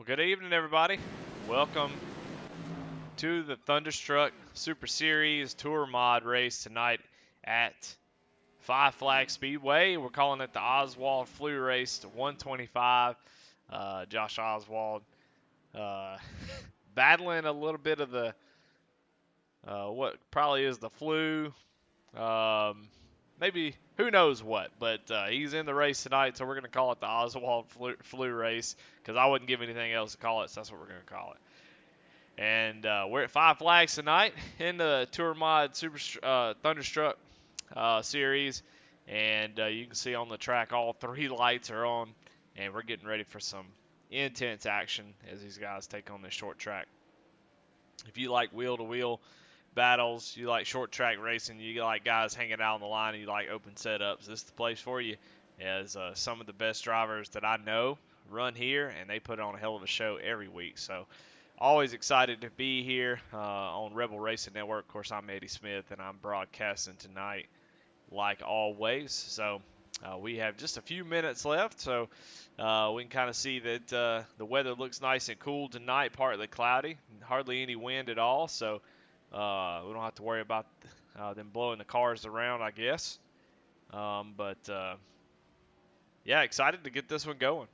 Well, good evening, everybody. Welcome to the Thunderstruck Super Series Tour Mod race tonight at Five Flag Speedway. We're calling it the Oswald Flu Race to 125. Josh Oswald uh, battling a little bit of the what probably is the flu. Maybe who knows what, but he's in the race tonight, so we're going to call it the Oswald flu Race because I wouldn't give anything else to call it, so that's what we're going to call it. And we're at Five Flags tonight in the Tour Mod Super Thunderstruck series. And you can see on the track all three lights are on, and we're getting ready for some intense action as these guys take on this short track. If you like wheel-to-wheel battles, you like short track racing, you like guys hanging out on the line, and you like open setups, this is the place for you. As some of the best drivers that I know run here, and they put on a hell of a show every week. So always excited to be here on Rebel Racing Network. Of course, I'm Eddie Smith, and I'm broadcasting tonight like always. So we have just a few minutes left, so we can kind of see that the weather looks nice and cool tonight, partly cloudy, hardly any wind at all, so we don't have to worry about them blowing the cars around, I guess. But yeah, excited to get this one going.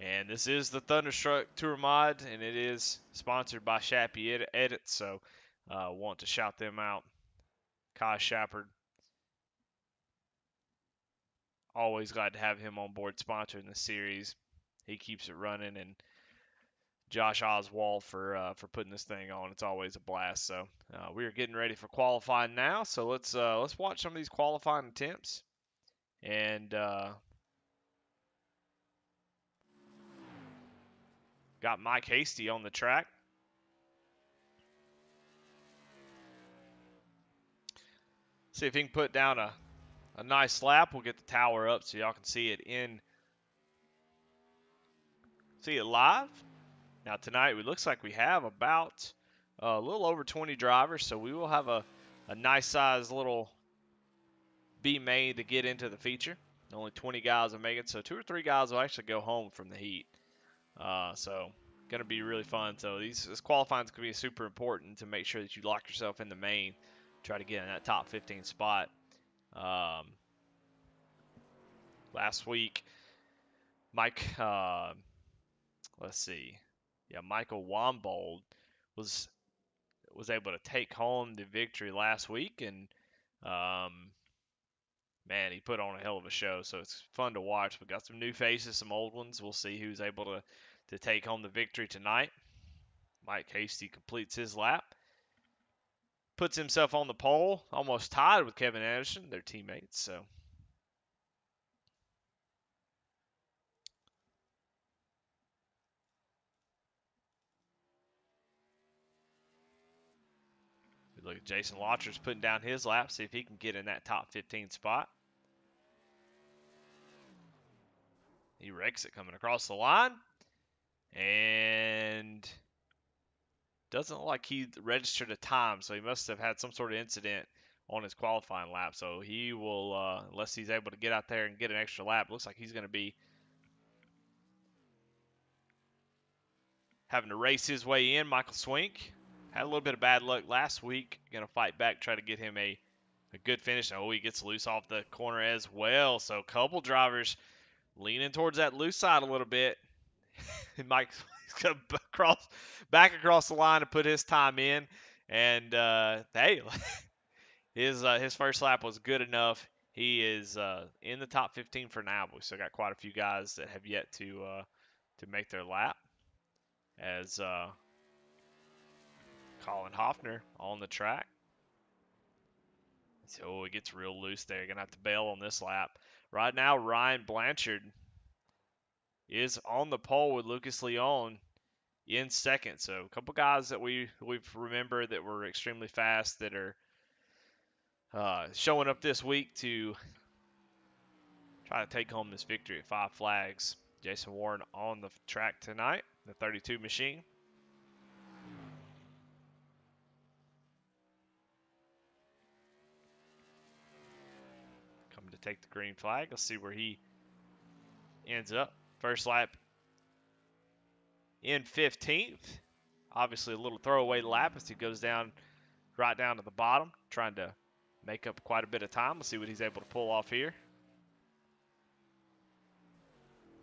And this is the Thunderstruck Tour Mod, and it is sponsored by Shappy Edits, so want to shout them out. Kai Shepard, always glad to have him on board sponsoring the series. He keeps it running, and Josh Oswald for putting this thing on. It's always a blast. So we are getting ready for qualifying now. So let's watch some of these qualifying attempts, and got Mike Hasty on the track. See if he can put down a nice lap. We'll get the tower up so y'all can see it live. Now tonight it looks like we have about a little over 20 drivers, so we will have a nice size little B main to get into the feature. Only 20 guys will make it, so 2 or 3 guys will actually go home from the heat. So going to be really fun. So this qualifying is going to be super important to make sure that you lock yourself in the main, try to get in that top 15 spot. Last week, Mike, let's see, yeah, Michael Wambold was able to take home the victory last week, and man, he put on a hell of a show, so it's fun to watch. We got some new faces, some old ones. We'll see who's able to take home the victory tonight. Mike Hasty completes his lap, puts himself on the pole, almost tied with Kevin Anderson, their teammates. So we look at Jason Lauter's putting down his lap, see if he can get in that top 15 spot. He wrecks it coming across the line, and doesn't look like he registered a time, so he must have had some sort of incident on his qualifying lap. So he will, unless he's able to get out there and get an extra lap, looks like he's going to be having to race his way in. Michael Swink had a little bit of bad luck last week. Going to fight back, try to get him a good finish. Oh, he gets loose off the corner as well. So a couple drivers leaning towards that loose side a little bit. And Mike's going to back across the line and put his time in. And hey, his first lap was good enough. He is in the top 15 for now. But we still got quite a few guys that have yet to make their lap. As Colin Hoffner on the track. So it gets real loose there. You're going to have to bail on this lap. Right now, Ryan Blanchard is on the pole with Lucas Leon in second. So a couple guys that we've remembered that were extremely fast that are showing up this week to try to take home this victory at Five Flags. Jason Warren on the track tonight, the 32 machine. Coming to take the green flag. Let's see where he ends up first lap in 15th. Obviously, a little throwaway lap as he goes down right down to the bottom, trying to make up quite a bit of time. Let's see what he's able to pull off here.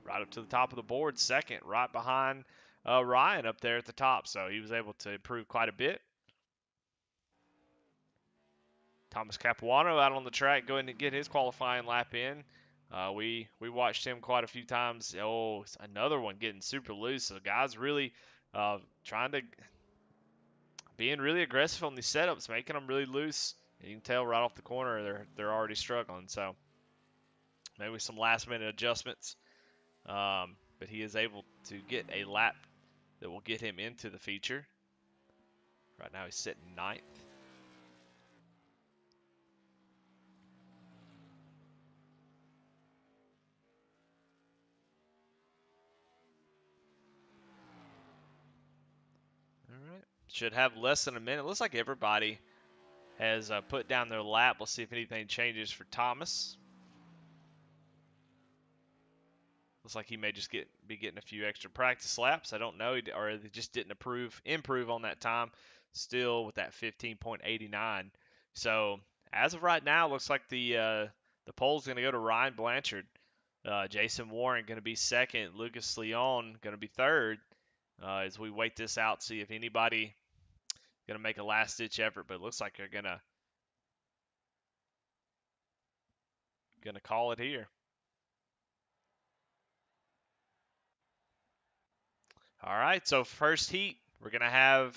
Right up to the top of the board, second, right behind Ryan up there at the top. So he was able to improve quite a bit. Thomas Capuano out on the track going to get his qualifying lap in. We watched him quite a few times. Oh, another one getting super loose. So guys really trying to being really aggressive on these setups, making them really loose. And you can tell right off the corner they're already struggling. So maybe some last minute adjustments. But he is able to get a lap that will get him into the feature. Right now he's sitting ninth. All right. Should have less than a minute. Looks like everybody has put down their lap. We'll see if anything changes for Thomas. Looks like he may just be getting a few extra practice laps. I don't know, or they just didn't improve on that time. Still with that 15.89. So as of right now, looks like the poll's going to go to Ryan Blanchard. Jason Warren going to be second. Lucas Leon going to be third. As we wait this out, see if anybody going to make a last-ditch effort. But it looks like they're going to call it here. All right, so first heat, we're going to have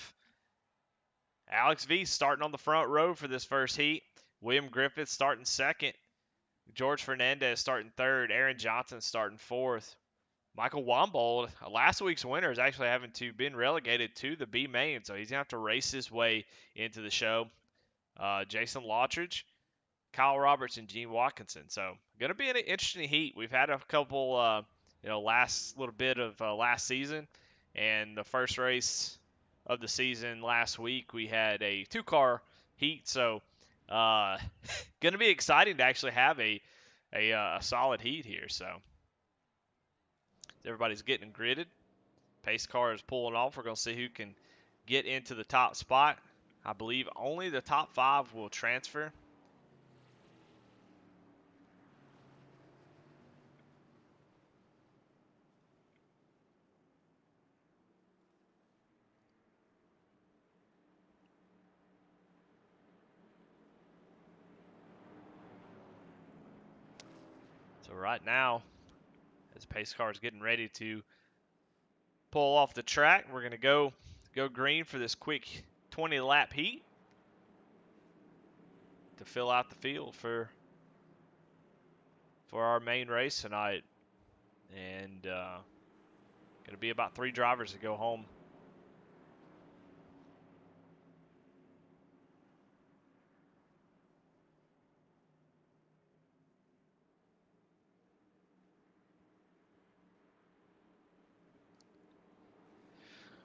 Alex V starting on the front row for this first heat. William Griffith starting second. George Fernandez starting third. Aaron Johnson starting fourth. Michael Wambold, last week's winner, is actually having to been relegated to the B main, so he's going to have to race his way into the show. Jason Lottridge, Kyle Roberts, and Gene Watkinson. So going to be an interesting heat. We've had a couple, last little bit of last season, and the first race of the season last week we had a 2-car heat. So going to be exciting to actually have a solid heat here. So everybody's getting gridded. Pace car is pulling off. We're going to see who can get into the top spot. I believe only the top 5 will transfer. So right now, as pace car is getting ready to pull off the track, we're going to go green for this quick 20-lap heat to fill out the field for our main race tonight. And going to be about 3 drivers to go home.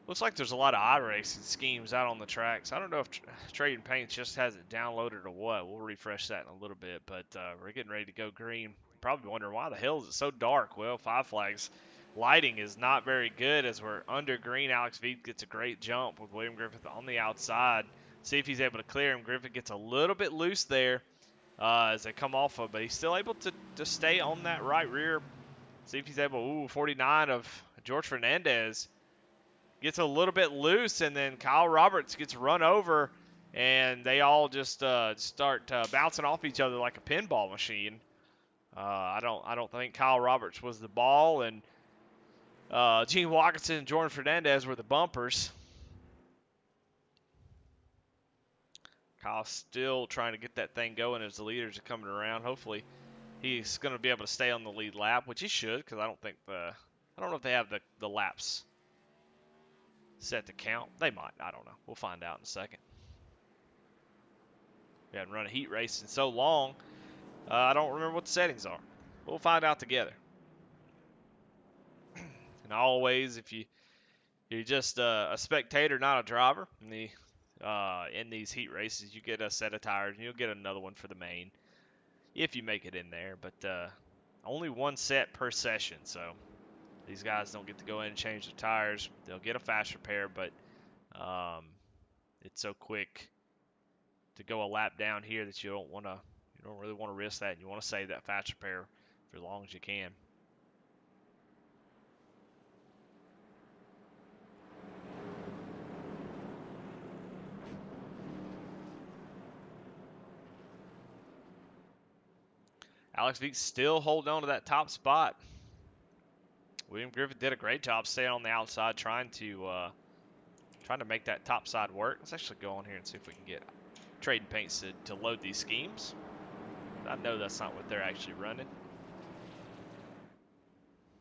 Looks like there's a lot of iRacing schemes out on the tracks. I don't know if Trading Paints just has it downloaded or what. We'll refresh that in a little bit, but we're getting ready to go green. Probably wondering why the hell is it so dark? Well, Five Flags lighting is not very good as we're under green. Alex V gets a great jump with William Griffith on the outside. See if he's able to clear him. Griffith gets a little bit loose there as they come off of, but he's still able to stay on that right rear. See if he's able. 49 of George Fernandez. Gets a little bit loose, and then Kyle Roberts gets run over, and they all just start bouncing off each other like a pinball machine. I don't think Kyle Roberts was the ball, and Gene Watkinson and Jordan Fernandez were the bumpers. Kyle's still trying to get that thing going as the leaders are coming around. Hopefully, he's going to be able to stay on the lead lap, which he should, because I don't know if they have the laps set to count. They might. I don't know. We'll find out in a second. We haven't run a heat race in so long. I don't remember what the settings are. We'll find out together. And always, if you're just a spectator, not a driver, in these heat races, you get a set of tires, and you'll get another one for the main if you make it in there. But only one set per session, so these guys don't get to go in and change the tires. They'll get a fast repair, but it's so quick to go a lap down here that you don't really want to risk that. You want to save that fast repair for as long as you can. Alex Veek still holding on to that top spot. William Griffith did a great job staying on the outside, trying to make that top side work. Let's actually go on here and see if we can get Trading Paints to load these schemes. I know that's not what they're actually running.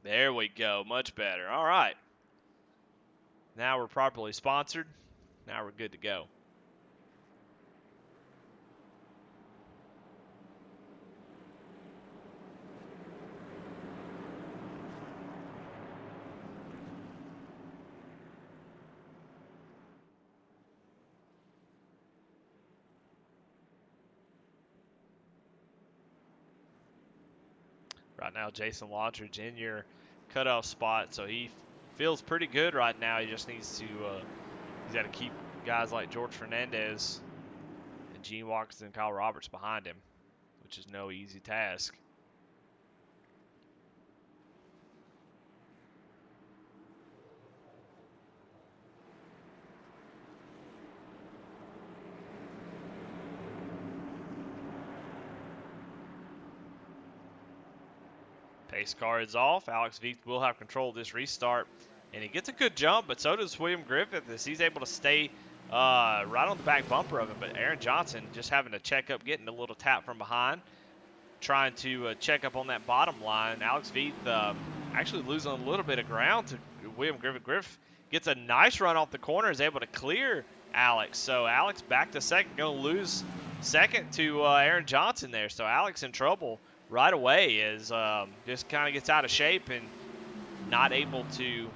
There we go. Much better. All right. Now we're properly sponsored. Now we're good to go. Right now, Jason Lottridge in your cutoff spot, so he feels pretty good right now. He just needs to, he's got to keep guys like George Fernandez and Gene Watkins and Kyle Roberts behind him, which is no easy task. Pace car is off. Alex Veith will have control of this restart. And he gets a good jump, but so does William Griffith as he's able to stay right on the back bumper of him. But Aaron Johnson just having to check up, getting a little tap from behind, trying to check up on that bottom line. Alex Veith actually losing a little bit of ground to William Griffith. Griffith gets a nice run off the corner, is able to clear Alex. So Alex back to second, going to lose second to Aaron Johnson there. So Alex in trouble right away as just kind of gets out of shape and not able to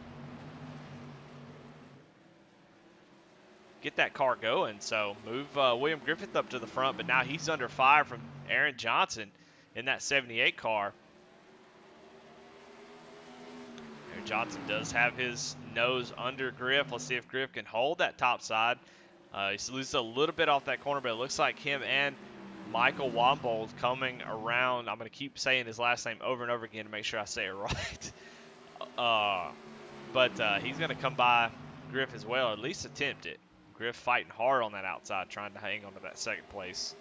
get that car going. So move William Griffith up to the front, but now he's under fire from Aaron Johnson in that 78 car. Aaron Johnson does have his nose under Griff. Let's see if Griff can hold that top side. He's losing a little bit off that corner, but it looks like him and Michael Wombold coming around. I'm going to keep saying his last name over and over again to make sure I say it right. But he's going to come by Griff as well, at least attempt it. Griff fighting hard on that outside, trying to hang on to that second place.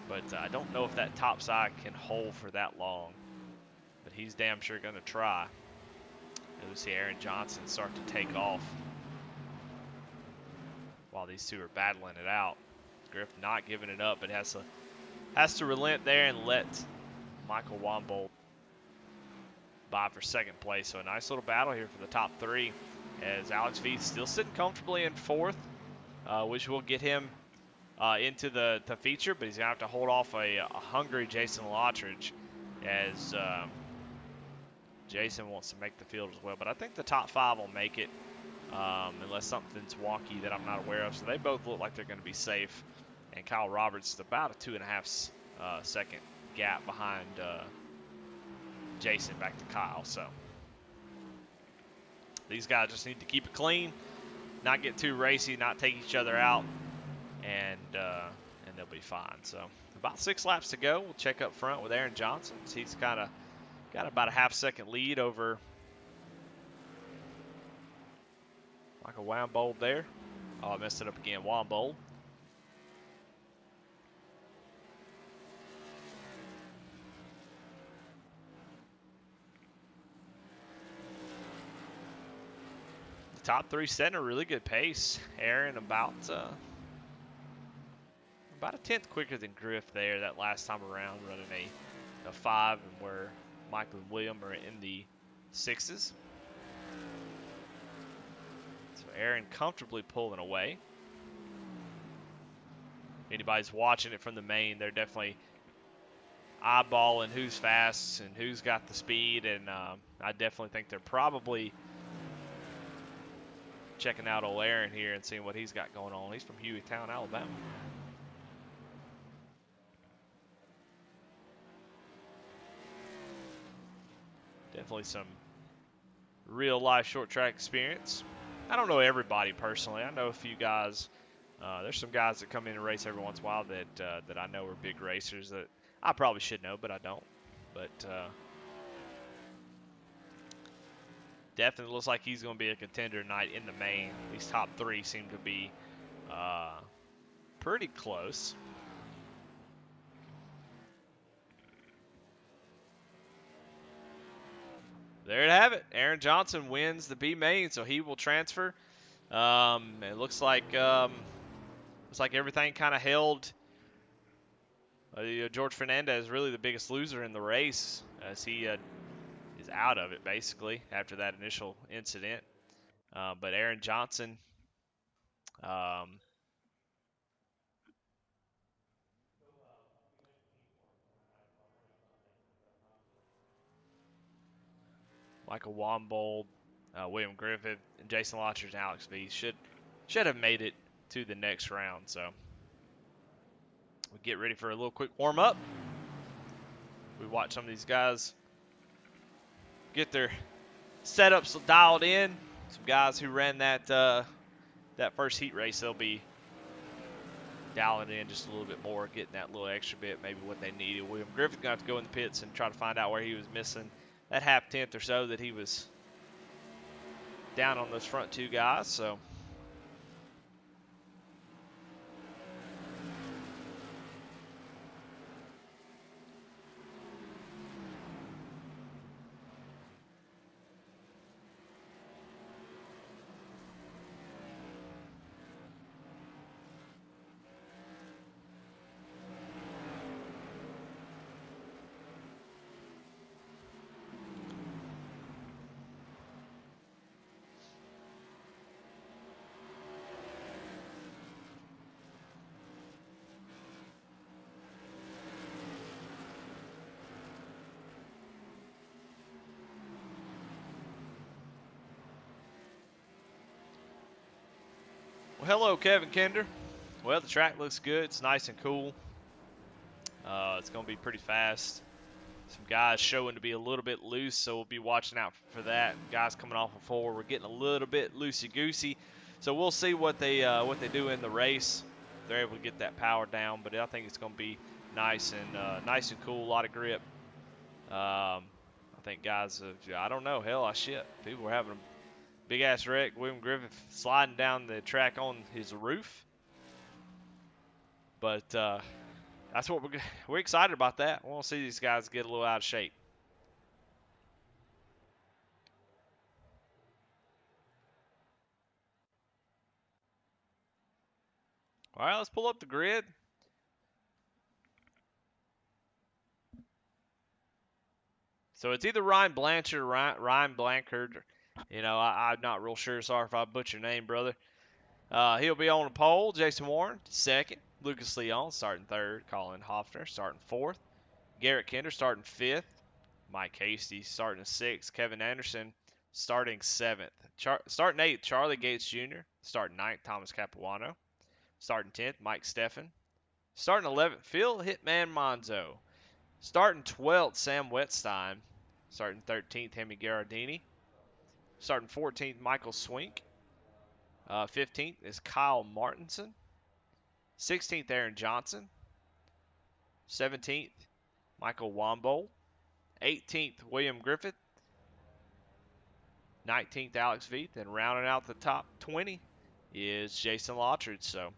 But I don't know if that top side can hold for that long. But he's damn sure going to try. And we see Aaron Johnson start to take off while these two are battling it out. Griff not giving it up, but has to relent there and let Michael Wombold by for second place. So a nice little battle here for the top three as Alex Veith still sitting comfortably in fourth, which will get him into the feature, but he's going to have to hold off a hungry Jason Lottridge as Jason wants to make the field as well. But I think the top five will make it unless something's wonky that I'm not aware of. So they both look like they're going to be safe. And Kyle Roberts is about a 2.5 second gap behind Jason back to Kyle. So these guys just need to keep it clean, not get too racy, not take each other out, and they'll be fine. So about 6 laps to go. We'll check up front with Aaron Johnson. He's kind of got about a half-second lead over Michael Wombold there. Oh, I messed it up again. Wombold. Top three setting a really good pace. Aaron about a tenth quicker than Griff there that last time around, running a 5, and where Michael and William are in the 6s. So Aaron comfortably pulling away. If anybody's watching it from the main, they're definitely eyeballing who's fast and who's got the speed, and I definitely think they're probably checking out old Aaron here and seeing what he's got going on. He's from Hueytown, Alabama. definitely some real life short track experience. I don't know everybody personally. I know a few guys. There's some guys that come in and race every once in a while that I know are big racers that I probably should know, but I don't. But definitely looks like he's going to be a contender tonight in the main. These top three seem to be pretty close. There you have it. Aaron Johnson wins the B main, so he will transfer. It looks like everything kind of held. George Fernandez is really the biggest loser in the race as he is out of it basically after that initial incident. But Aaron Johnson, um, Michael Wambold, William Griffith, and Jason Lotchers and Alex V should have made it to the next round. So we get ready for a little quick warm up. We watch some of these guys get their setups dialed in. Some guys who ran that first heat race, they'll be dialing in just a little bit more, getting that little extra bit, maybe what they needed. William Griffith got to go in the pits and try to find out where he was missing that half tenth or so that he was down on those front two guys. So well, hello, Kevin Kinder. Well, the track looks good. It's nice and cool. It's going to be pretty fast. Some guys showing to be a little bit loose, so we'll be watching out for that. Guys coming off of forward, we're getting a little bit loosey-goosey. So we'll see what they do in the race. They're able to get that power down, but I think it's going to be nice and cool. A lot of grip. I think guys, I don't know. Hell, shit. People were having a big ass wreck. William Griffith sliding down the track on his roof. But that's what we're excited about that. We want to see these guys get a little out of shape. All right, let's pull up the grid. So it's either Ryan Blanchard or Ryan Blanchard. You know, I'm not real sure. Sorry if I butcher your name, brother. He'll be on the pole. Jason Warren, second. Lucas Leon starting third. Colin Hoffner starting fourth. Garrett Kinder starting fifth. Mike Hasty starting sixth. Kevin Anderson starting seventh. Starting eighth, Charlie Gates Jr. Starting ninth, Thomas Capuano. Starting 10th, Mike Steffen. Starting 11th, Phil Hitman Monzo. Starting 12th, Sam Wetstein. Starting 13th, Hemi Garardini. Starting 14th, Michael Swink. 15th is Kyle Martinson. 16th, Aaron Johnson. 17th, Michael Wambold. 18th, William Griffith. 19th, Alex Veith. And rounding out the top 20 is Jason Lottridge. So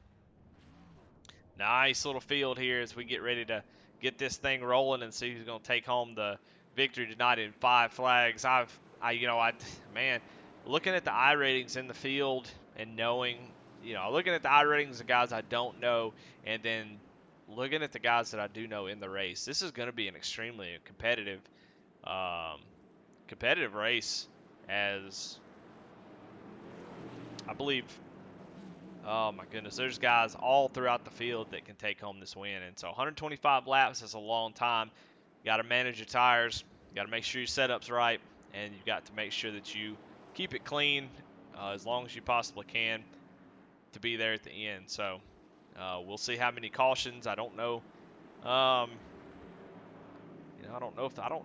nice little field here as we get ready to get this thing rolling and see who's going to take home the victory tonight in 5 flags. Man, looking at the I ratings in the field and knowing, looking at the I ratings of guys I don't know and then looking at the guys that I do know in the race, this is going to be an extremely competitive race as I believe. Oh my goodness, there's guys all throughout the field that can take home this win. And so 125 laps is a long time. You got to manage your tires. You got to make sure your setup's right. And you've got to make sure that you keep it clean as long as you possibly can to be there at the end. So we'll see how many cautions. I don't know. I don't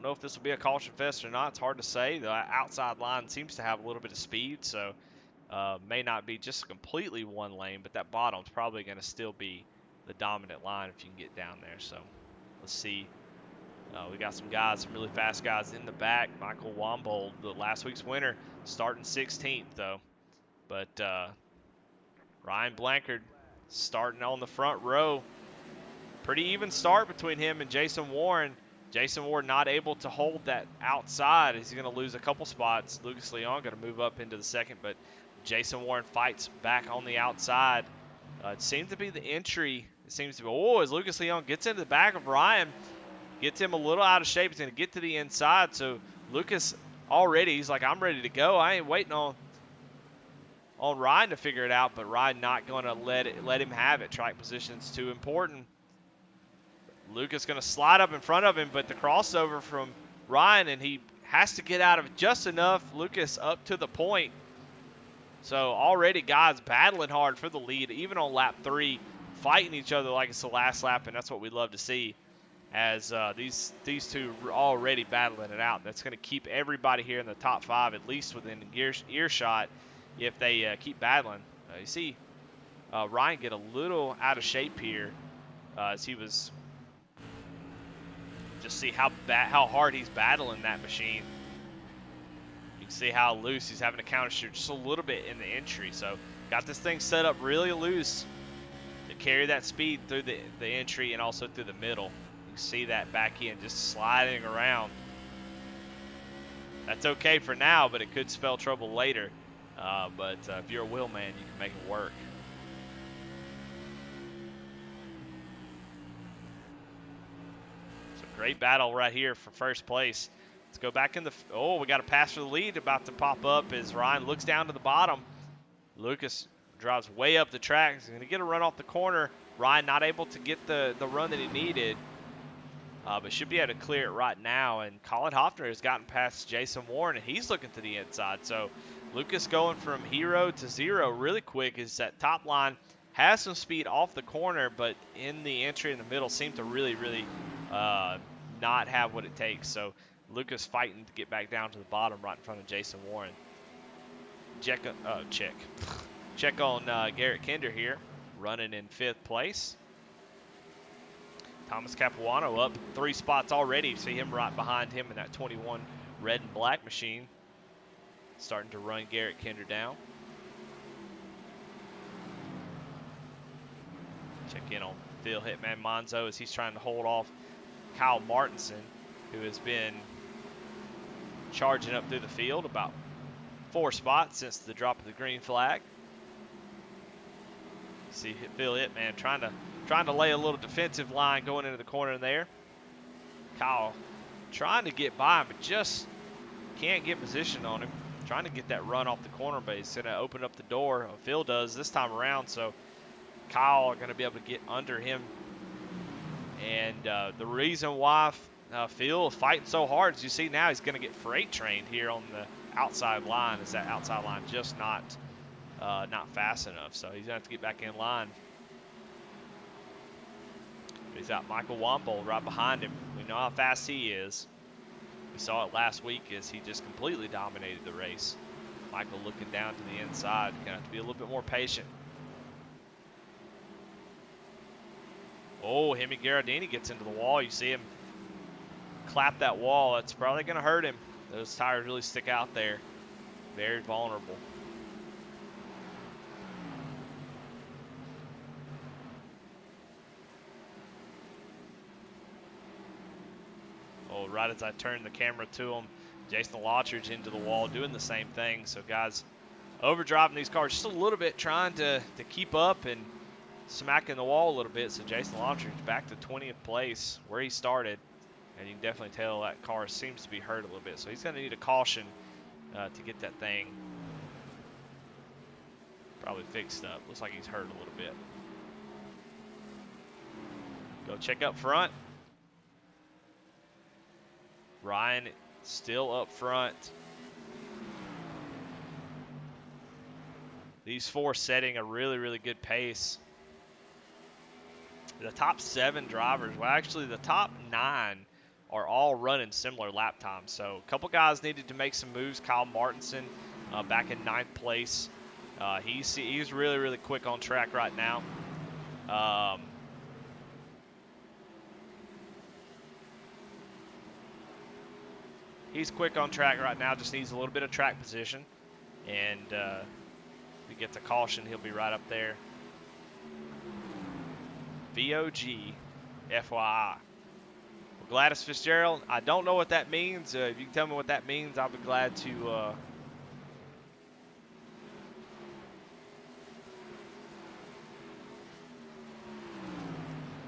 know if this will be a caution fest or not. It's hard to say. The outside line seems to have a little bit of speed, so may not be just completely one lane, but that bottom's probably going to still be the dominant line if you can get down there. So let's see. We got some really fast guys in the back. Michael Wombold, the last week's winner, starting 16th though. But Ryan Blankard starting on the front row. Pretty even start between him and Jason Warren. Jason Warren not able to hold that outside. He's going to lose a couple spots. Lucas Leon going to move up into the second, but Jason Warren fights back on the outside. It seems to be the entry. It seems to be, as Lucas Leon gets into the back of Ryan, gets him a little out of shape. He's going to get to the inside. So Lucas already, he's like, I'm ready to go. I ain't waiting on Ryan to figure it out, but Ryan not going to let him have it. Track position's too important. Lucas going to slide up in front of him, but the crossover from Ryan, and he has to get out of it just enough. Lucas up to the point. So already guys battling hard for the lead, even on lap 3, fighting each other like it's the last lap, and that's what we love to see as these two are already battling it out. That's going to keep everybody here in the top 5 at least within earshot if they keep battling. You see Ryan get a little out of shape here as he was just see how hard he's battling that machine. You can see how loose he's having to counter shoot just a little bit in the entry. So got this thing set up really loose to carry that speed through the entry and also through the middle. You can see that back end just sliding around. That's okay for now, but it could spell trouble later. But if you're a wheel man, you can make it work. Great battle right here for first place. Let's go back in the... we got a pass for the lead about to pop up as Ryan looks down to the bottom. Lucas drives way up the track. He's going to get a run off the corner. Ryan not able to get the run that he needed, but should be able to clear it right now. And Colin Hoffner has gotten past Jason Warren, and he's looking to the inside. So Lucas going from hero to zero really quick as that top line has some speed off the corner, but in the entry in the middle seemed to really not have what it takes. So Lucas fighting to get back down to the bottom right in front of Jason Warren. Check on Garrett Kinder here, running in 5th place. Thomas Capuano up 3 spots already. See him right behind him in that 21 red and black machine. Starting to run Garrett Kinder down. Check in on Phil Hitman Monzo as he's trying to hold off Kyle Martinson, who has been charging up through the field about 4 spots since the drop of the green flag. See Phil Hitman trying to lay a little defensive line going into the corner there. Kyle trying to get by him, but just can't get position on him. Trying to get that run off the corner, but he's going to open up the door. Phil does this time around, so Kyle are going to be able to get under him. And the reason why Phil is fighting so hard, as you see now, he's going to get freight trained here on the outside line. Is that outside line just not fast enough? So he's going to have to get back in line. He's got Michael Wombold right behind him. We know how fast he is. We saw it last week as he just completely dominated the race. Michael looking down to the inside. Going to have to be a little bit more patient. Hemi Garardini gets into the wall. You see him clap that wall. That's probably going to hurt him. Those tires really stick out there. Very vulnerable. Right as I turn the camera to him, Jason Lottridge into the wall doing the same thing. So guys overdriving these cars just a little bit, trying to keep up and smacking the wall a little bit. So Jason Lottridge back to 20th place where he started, and you can definitely tell that car seems to be hurt a little bit. So he's going to need a caution to get that thing probably fixed up. Looks like he's hurt a little bit. Go check up front. Ryan still up front. These 4 setting a really good pace. The top 7 drivers, well actually the top 9 are all running similar lap times. So a couple guys needed to make some moves. Kyle Martinson back in 9th place. He's really, really quick on track right now. He's quick on track right now, just needs a little bit of track position. And if he gets a caution, he'll be right up there. VOG, FYI. Well, Gladys Fitzgerald, I don't know what that means. If you can tell me what that means, I'll be glad to. I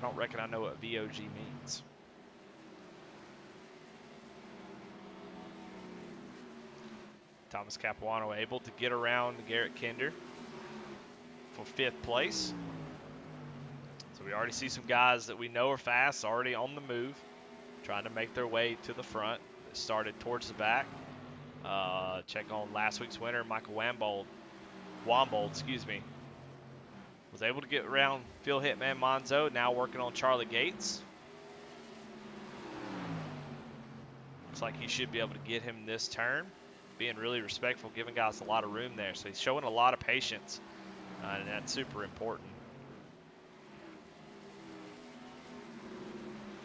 don't reckon I know what VOG means. Thomas Capuano able to get around Garrett Kinder for 5th place. So we already see some guys that we know are fast, already on the move, trying to make their way to the front. It started towards the back. Check on last week's winner, Michael Wambold, was able to get around Phil Hitman Monzo, now working on Charlie Gates. Looks like he should be able to get him this turn. Being really respectful, giving guys a lot of room there. So he's showing a lot of patience, and that's super important.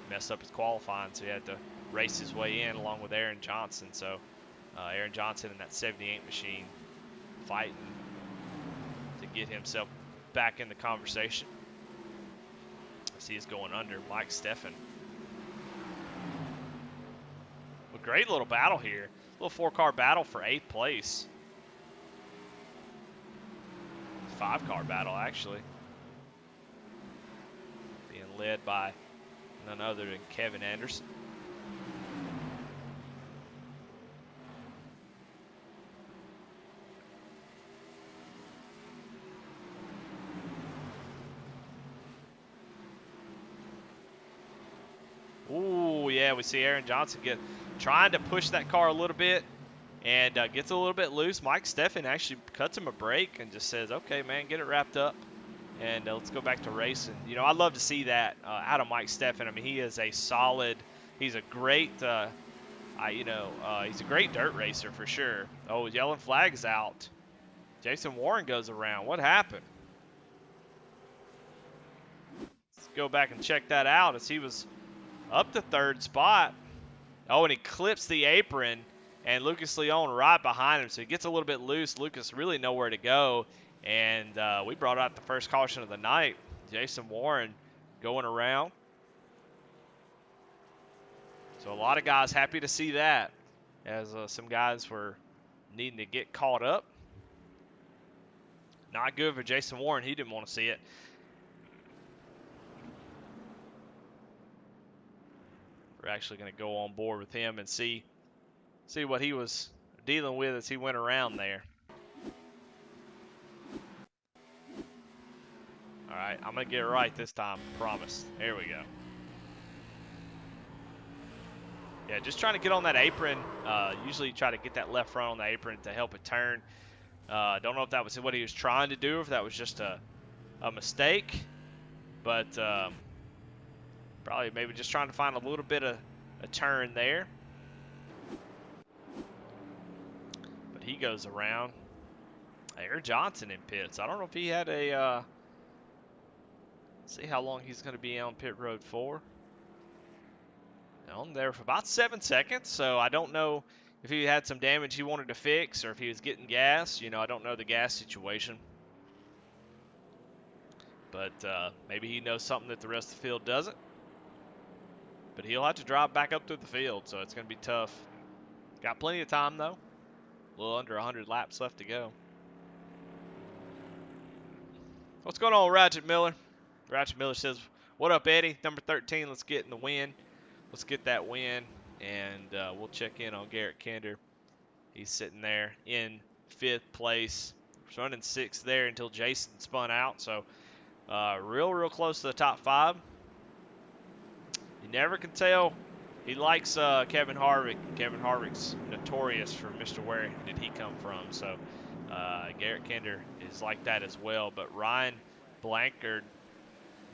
Messed up his qualifying, so he had to race his way in along with Aaron Johnson. So Aaron Johnson in that 78 machine fighting to get himself back in the conversation. I see he's going under Mike Steffen. A great little battle here. Little 4-car battle for 8th place. 5-car battle, actually. Being led by none other than Kevin Anderson. Ooh, yeah, we see Aaron Johnson trying to push that car a little bit and gets a little bit loose. Mike Steffen actually cuts him a break and just says, okay, man, get it wrapped up, and let's go back to racing. You know, I love to see that out of Mike Steffen. I mean, he is a solid, he's a great, he's a great dirt racer for sure. Oh, yelling flags out. Jason Warren goes around. What happened? Let's go back and check that out as he was up to 3rd spot. Oh, and he clips the apron, and Lucas Leon right behind him, so he gets a little bit loose. Lucas really nowhere to go, and we brought out the first caution of the night. Jason Warren going around. So a lot of guys happy to see that, as some guys were needing to get caught up. Not good for Jason Warren. He didn't want to see it. We're actually going to go on board with him and see what he was dealing with as he went around there. All right, I'm going to get it right this time, promise. There we go. Yeah, just trying to get on that apron. Usually try to get that left front on the apron to help it turn. Don't know if that was what he was trying to do, or if that was just a mistake. But probably maybe just trying to find a little bit of a turn there. But he goes around. Aaron Johnson in pits. I don't know if he had a... see how long he's going to be on pit road for. On there for about 7 seconds, so I don't know if he had some damage he wanted to fix or if he was getting gas. You know, I don't know the gas situation. But maybe he knows something that the rest of the field doesn't. But he'll have to drive back up through the field, so it's going to be tough. Got plenty of time, though. A little under 100 laps left to go. What's going on, Ratchet Miller? Ratchet Miller says, what up, Eddie? Number 13, let's get in the win. Let's get that win, and we'll check in on Garrett Kinder. He's sitting there in 5th place. Running 6th there until Jason spun out, so real close to the top 5. You never can tell. He likes Kevin Harvick. Kevin Harvick's notorious for Mr. Where did he come from? So Garrett Kinder is like that as well. But Ryan Blankard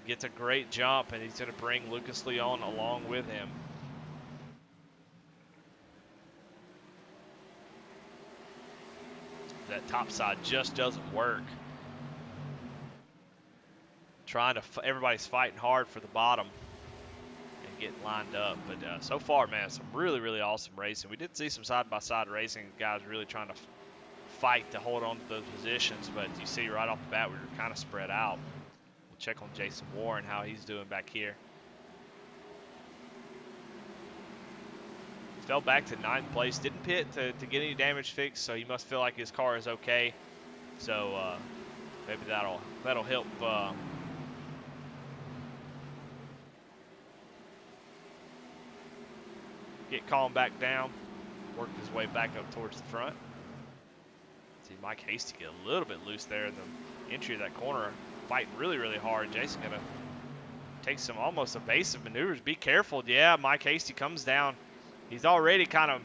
gets a great jump, and he's going to bring Lucas Leon along with him. That top side just doesn't work. Everybody's fighting hard for the bottom and getting lined up. But so far, man, some really, really awesome racing. We did see some side-by-side racing. Guys really trying to fight to hold on to those positions. But you see right off the bat, we were kind of spread out. We'll check on Jason Warren, how he's doing back here. Fell back to 9th place. Didn't pit to get any damage fixed, so he must feel like his car is okay. So maybe that'll help get Colin back down, work his way back up towards the front. See Mike Hasty get a little bit loose there in the entry of that corner, fighting really, really hard. Jason gonna take some almost evasive maneuvers. Be careful. Yeah, Mike Hasty comes down. He's already kind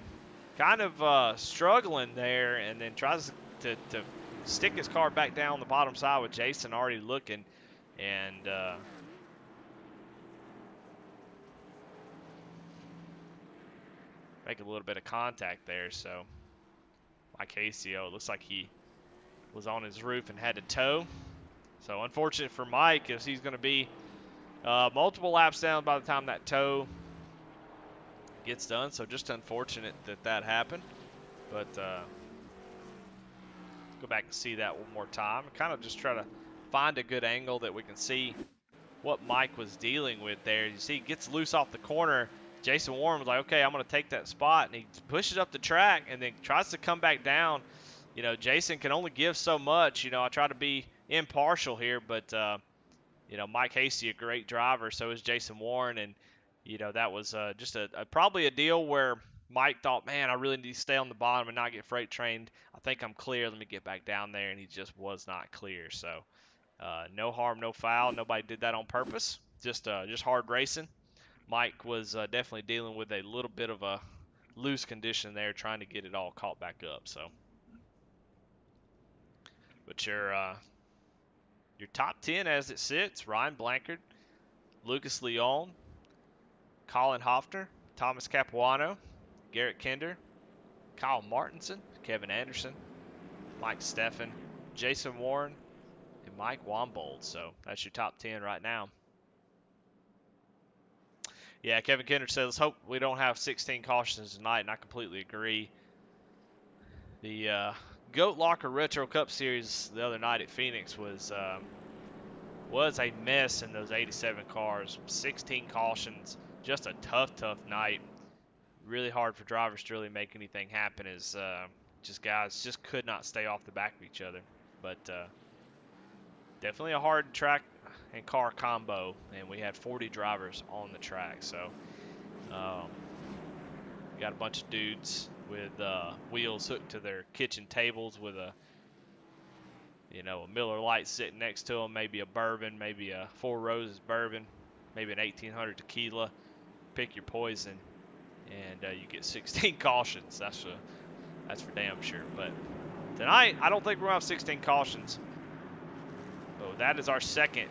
of struggling there, and then tries to stick his car back down the bottom side with Jason already looking, and make a little bit of contact there. So Mike Hasty, it looks like he was on his roof and had to tow. So unfortunate for Mike, as he's going to be multiple laps down by the time that tow gets done. So just unfortunate that happened. But go back and see that one more time. Kind of just try to find a good angle that we can see what Mike was dealing with there. You see, he gets loose off the corner. Jason Warren was like, okay, I'm going to take that spot. And he pushes up the track and then tries to come back down. You know, Jason can only give so much. You know, I try to be impartial here, but, you know, Mike Hasty, a great driver. So is Jason Warren. And, you know, that was just probably a deal where Mike thought, man, I really need to stay on the bottom and not get freight trained. I think I'm clear. Let me get back down there. And he just was not clear. So no harm, no foul. Nobody did that on purpose. Just hard racing. Mike was definitely dealing with a little bit of a loose condition there, trying to get it all caught back up. So, but your top 10 as it sits: Ryan Blankard, Lucas Leon, Colin Hoffner, Thomas Capuano, Garrett Kinder, Kyle Martinson, Kevin Anderson, Mike Steffen, Jason Warren, and Mike Wombold. So that's your top 10 right now. Yeah, Kevin Kinder said, let's hope we don't have 16 cautions tonight, and I completely agree. The Goat Locker Retro Cup Series the other night at Phoenix was a mess in those 87 cars. 16 cautions, just a tough night. Really hard for drivers to really make anything happen, as guys just could not stay off the back of each other. But definitely a hard track and car combo, and we had 40 drivers on the track. So we got a bunch of dudes with wheels hooked to their kitchen tables with a Miller Lite sitting next to them, maybe a bourbon, maybe a Four Roses bourbon, maybe an 1800 tequila. Pick your poison, and you get 16 cautions. That's for damn sure. But tonight, I don't think we're going to have 16 cautions. But that is our second.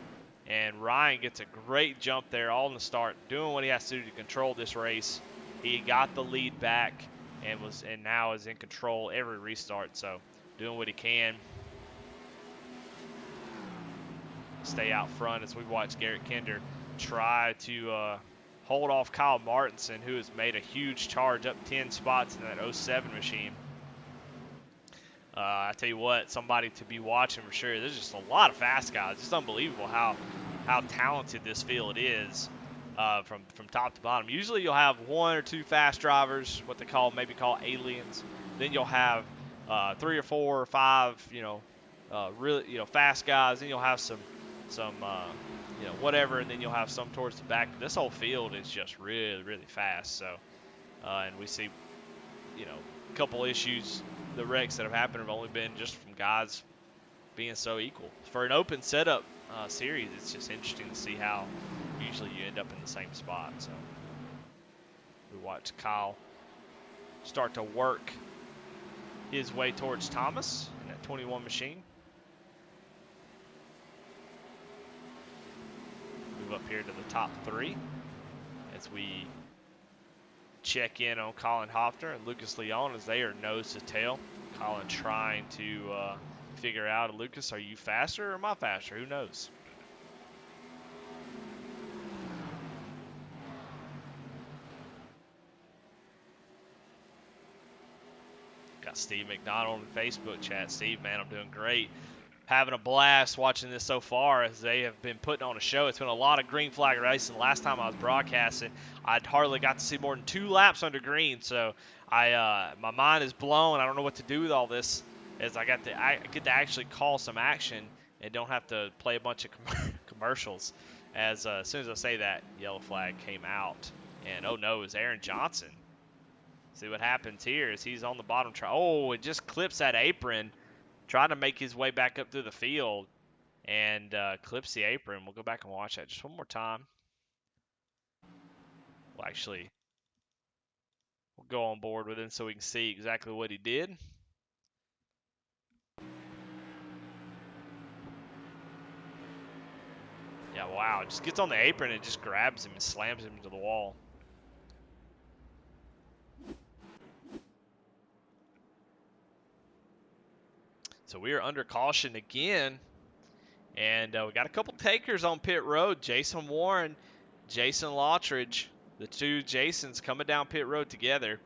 And Ryan gets a great jump there all in the start, doing what he has to do to control this race. He got the lead back and now is in control every restart. So doing what he can. Stay out front as we watch Garrett Kinder try to hold off Kyle Martinson, who has made a huge charge up 10 spots in that 07 machine. I tell you what, somebody to be watching for sure. There's just a lot of fast guys. It's unbelievable how talented this field is from top to bottom. Usually you'll have one or two fast drivers, what they maybe call aliens. Then you'll have 3 or 4 or 5, really fast guys. Then you'll have some whatever, and then you'll have some towards the back. This whole field is just really, really fast. So, and we see, a couple issues. The wrecks that have happened have only been just from guys being so equal. For an open setup series, it's just interesting to see how usually you end up in the same spot. So we watch Kyle start to work his way towards Thomas in that 21 machine. Move up here to the top 3 as we check in on Colin Hoffner and Lucas Leon as they are nose to tail. Colin trying to figure out, Lucas, are you faster or am I faster? Who knows? Got Steve McDonald in Facebook chat. Steve, man, I'm doing great. Having a blast watching this so far as they have been putting on a show. It's been a lot of green flag racing. Last time I was broadcasting, I'd hardly got to see more than 2 laps under green. So my mind is blown. I don't know what to do with all this, as I get to actually call some action and don't have to play a bunch of commercials. As soon as I say that, yellow flag came out, and oh no, it's Aaron Johnson. See what happens here is he's on the bottom. Oh, it just clips that apron. Trying to make his way back up through the field and clips the apron. We'll go back and watch that just one more time. We'll go on board with him so we can see exactly what he did. Yeah, wow. Just gets on the apron and just grabs him and slams him into the wall. So we are under caution again. And we got a couple takers on pit road. Jason Warren, Jason Lottridge. The two Jasons coming down pit road together.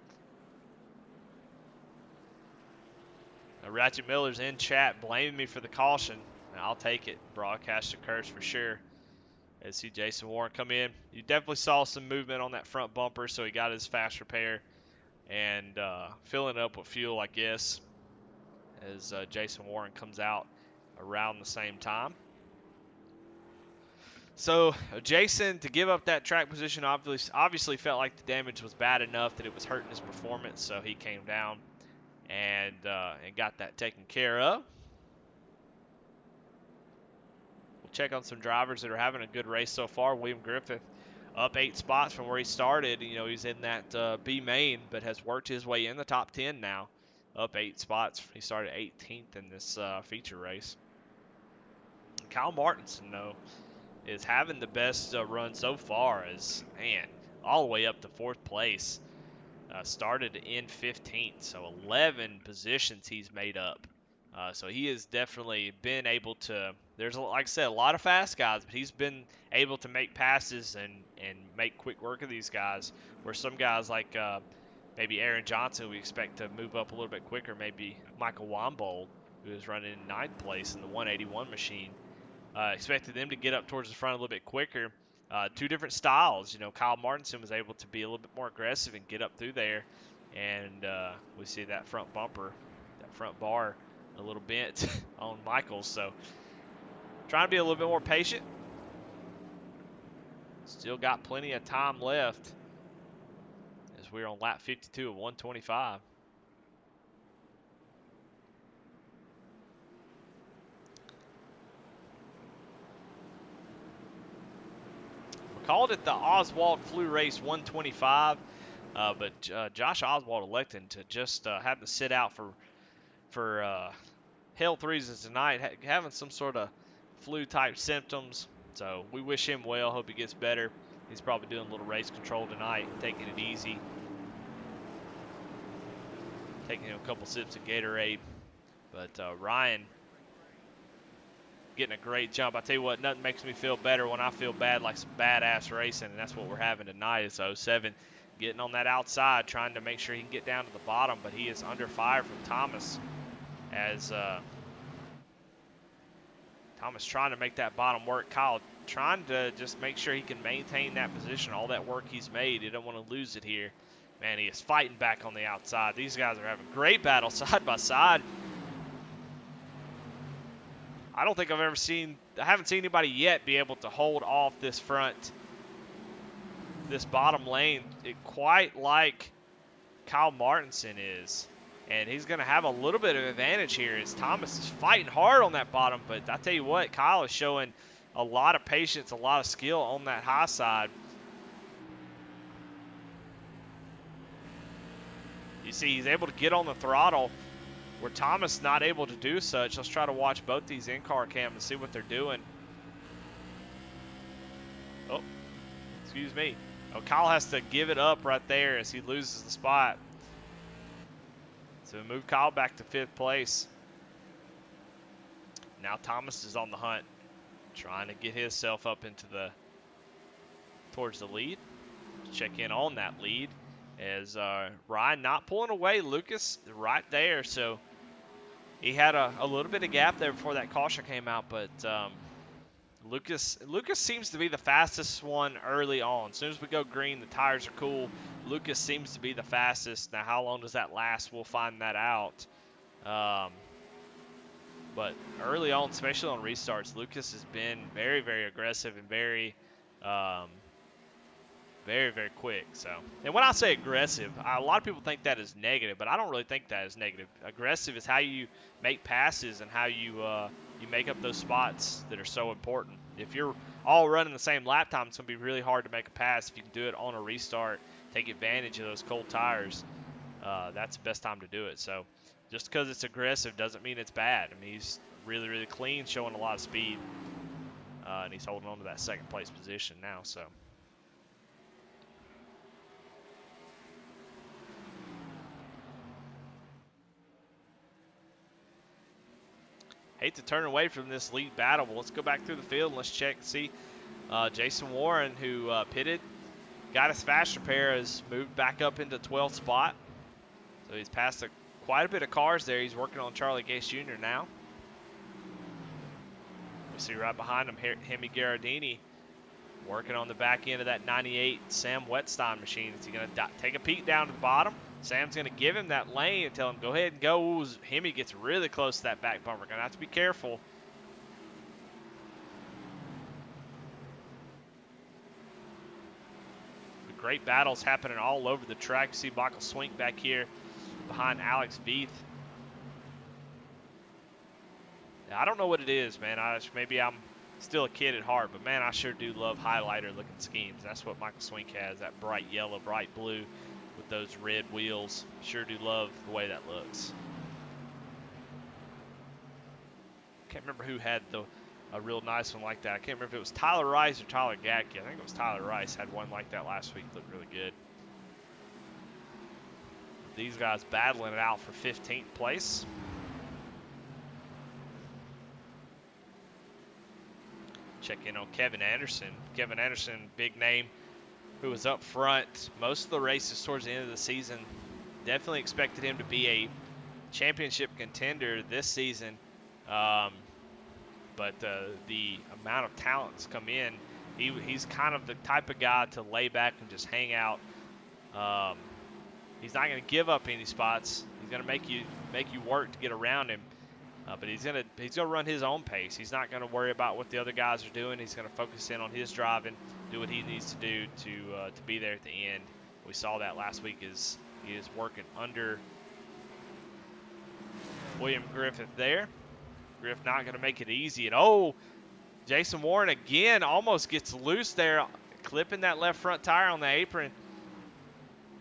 Ratchet Miller's in chat blaming me for the caution. I'll take it. Broadcaster curse for sure. As see Jason Warren come in. You definitely saw some movement on that front bumper, so he got his fast repair and filling it up with fuel, I guess, as Jason Warren comes out around the same time. So Jason, to give up that track position, obviously felt like the damage was bad enough that it was hurting his performance, so he came down and got that taken care of. We'll check on some drivers that are having a good race so far. William Griffith up 8 spots from where he started. You know, he's in that B main, but has worked his way in the top 10 now. Up 8 spots. He started 18th in this feature race. Kyle Martinson, though, is having the best run so far, as, man, all the way up to 4th place. Started in 15th, so 11 positions he's made up. So he has definitely been able to, there's, like I said, a lot of fast guys, but he's been able to make passes and make quick work of these guys, where some guys like maybe Aaron Johnson, we expect to move up a little bit quicker. Maybe Michael Wambold, who is running in 9th place in the 181 machine. Expected them to get up towards the front a little bit quicker. 2 different styles. You know, Kyle Martinson was able to be a little bit more aggressive and get up through there. And we see that front bumper, that front bar, a little bent on Michaels. So trying to be a little bit more patient. Still got plenty of time left as we're on lap 52 of 125. Called it the Oswald Flu Race 125, but Josh Oswald elected to just have to sit out for health reasons tonight, having some sort of flu-type symptoms. So we wish him well. Hope he gets better. He's probably doing a little race control tonight, taking it easy, taking a couple sips of Gatorade. But Ryan getting a great jump. I tell you what, nothing makes me feel better when I feel bad like some badass racing, and that's what we're having tonight. Is 07 getting on that outside, trying to make sure he can get down to the bottom, but he is under fire from Thomas as Thomas trying to make that bottom work. Kyle trying to just make sure he can maintain that position, all that work he's made. He don't want to lose it here. Man, he is fighting back on the outside. These guys are having a great battle side by side. I don't think I haven't seen anybody yet be able to hold off this bottom lane quite like Kyle Martinson is. And he's going to have a little bit of advantage here as Thomas is fighting hard on that bottom. But I tell you what, Kyle is showing a lot of patience, a lot of skill on that high side. You see, he's able to get on the throttle where Thomas not able to do such. Let's try to watch both these in-car cams and see what they're doing. Oh, excuse me. Kyle has to give it up right there as he loses the spot. So we move Kyle back to 5th place. Now Thomas is on the hunt, trying to get himself up into towards the lead. Check in on that lead as Ryan not pulling away. Lucas right there, so he had a little bit of gap there before that caution came out, but Lucas seems to be the fastest one early on. As soon as we go green, the tires are cool. Lucas seems to be the fastest. Now, how long does that last? We'll find that out. But early on, especially on restarts, Lucas has been very, very aggressive and very, very quick. So, and when I say aggressive, a lot of people think that is negative, but I don't really think that is negative. Aggressive is how you make passes and how you make up those spots that are so important. If you're all running the same lap time, it's going to be really hard to make a pass. If you can do it on a restart, take advantage of those cold tires, that's the best time to do it. So just because it's aggressive doesn't mean it's bad. I mean, he's really, really clean, showing a lot of speed, and he's holding on to that 2nd place position now. So. Hate to turn away from this lead battle, but let's go back through the field and let's check and see. Jason Warren, who pitted, got his fast repair, has moved back up into 12th spot. So he's passed quite a bit of cars there. He's working on Charlie Gase Jr. now. We see right behind him, Hemi Garardini, working on the back end of that 98 Sam Wetstein machine. Is he going to take a peek down to the bottom? Sam's going to give him that lane and tell him, go ahead and go. Ooh, Hemi gets really close to that back bumper. Going to have to be careful. The great battles happening all over the track. You see Michael Swink back here behind Alex Veith. I don't know what it is, man. Maybe I'm still a kid at heart, but, man, I sure do love highlighter-looking schemes. That's what Michael Swink has, that bright yellow, bright blue with those red wheels. Sure do love the way that looks. Can't remember who had a real nice one like that. I can't remember if it was Tyler Rice or Tyler Gatke. I think it was Tyler Rice had one like that last week. Looked really good. These guys battling it out for 15th place. Check in on Kevin Anderson. Kevin Anderson, big name, who was up front most of the races towards the end of the season. Definitely expected him to be a championship contender this season. But the amount of talent that's come in, he's kind of the type of guy to lay back and just hang out. He's not going to give up any spots. He's going to make you work to get around him. But he's gonna run his own pace. He's not gonna worry about what the other guys are doing. He's gonna focus in on his driving, do what he needs to do to be there at the end. We saw that last week as he is working under William Griffith there. Griffith not gonna make it easy. And Jason Warren again almost gets loose there, clipping that left front tire on the apron.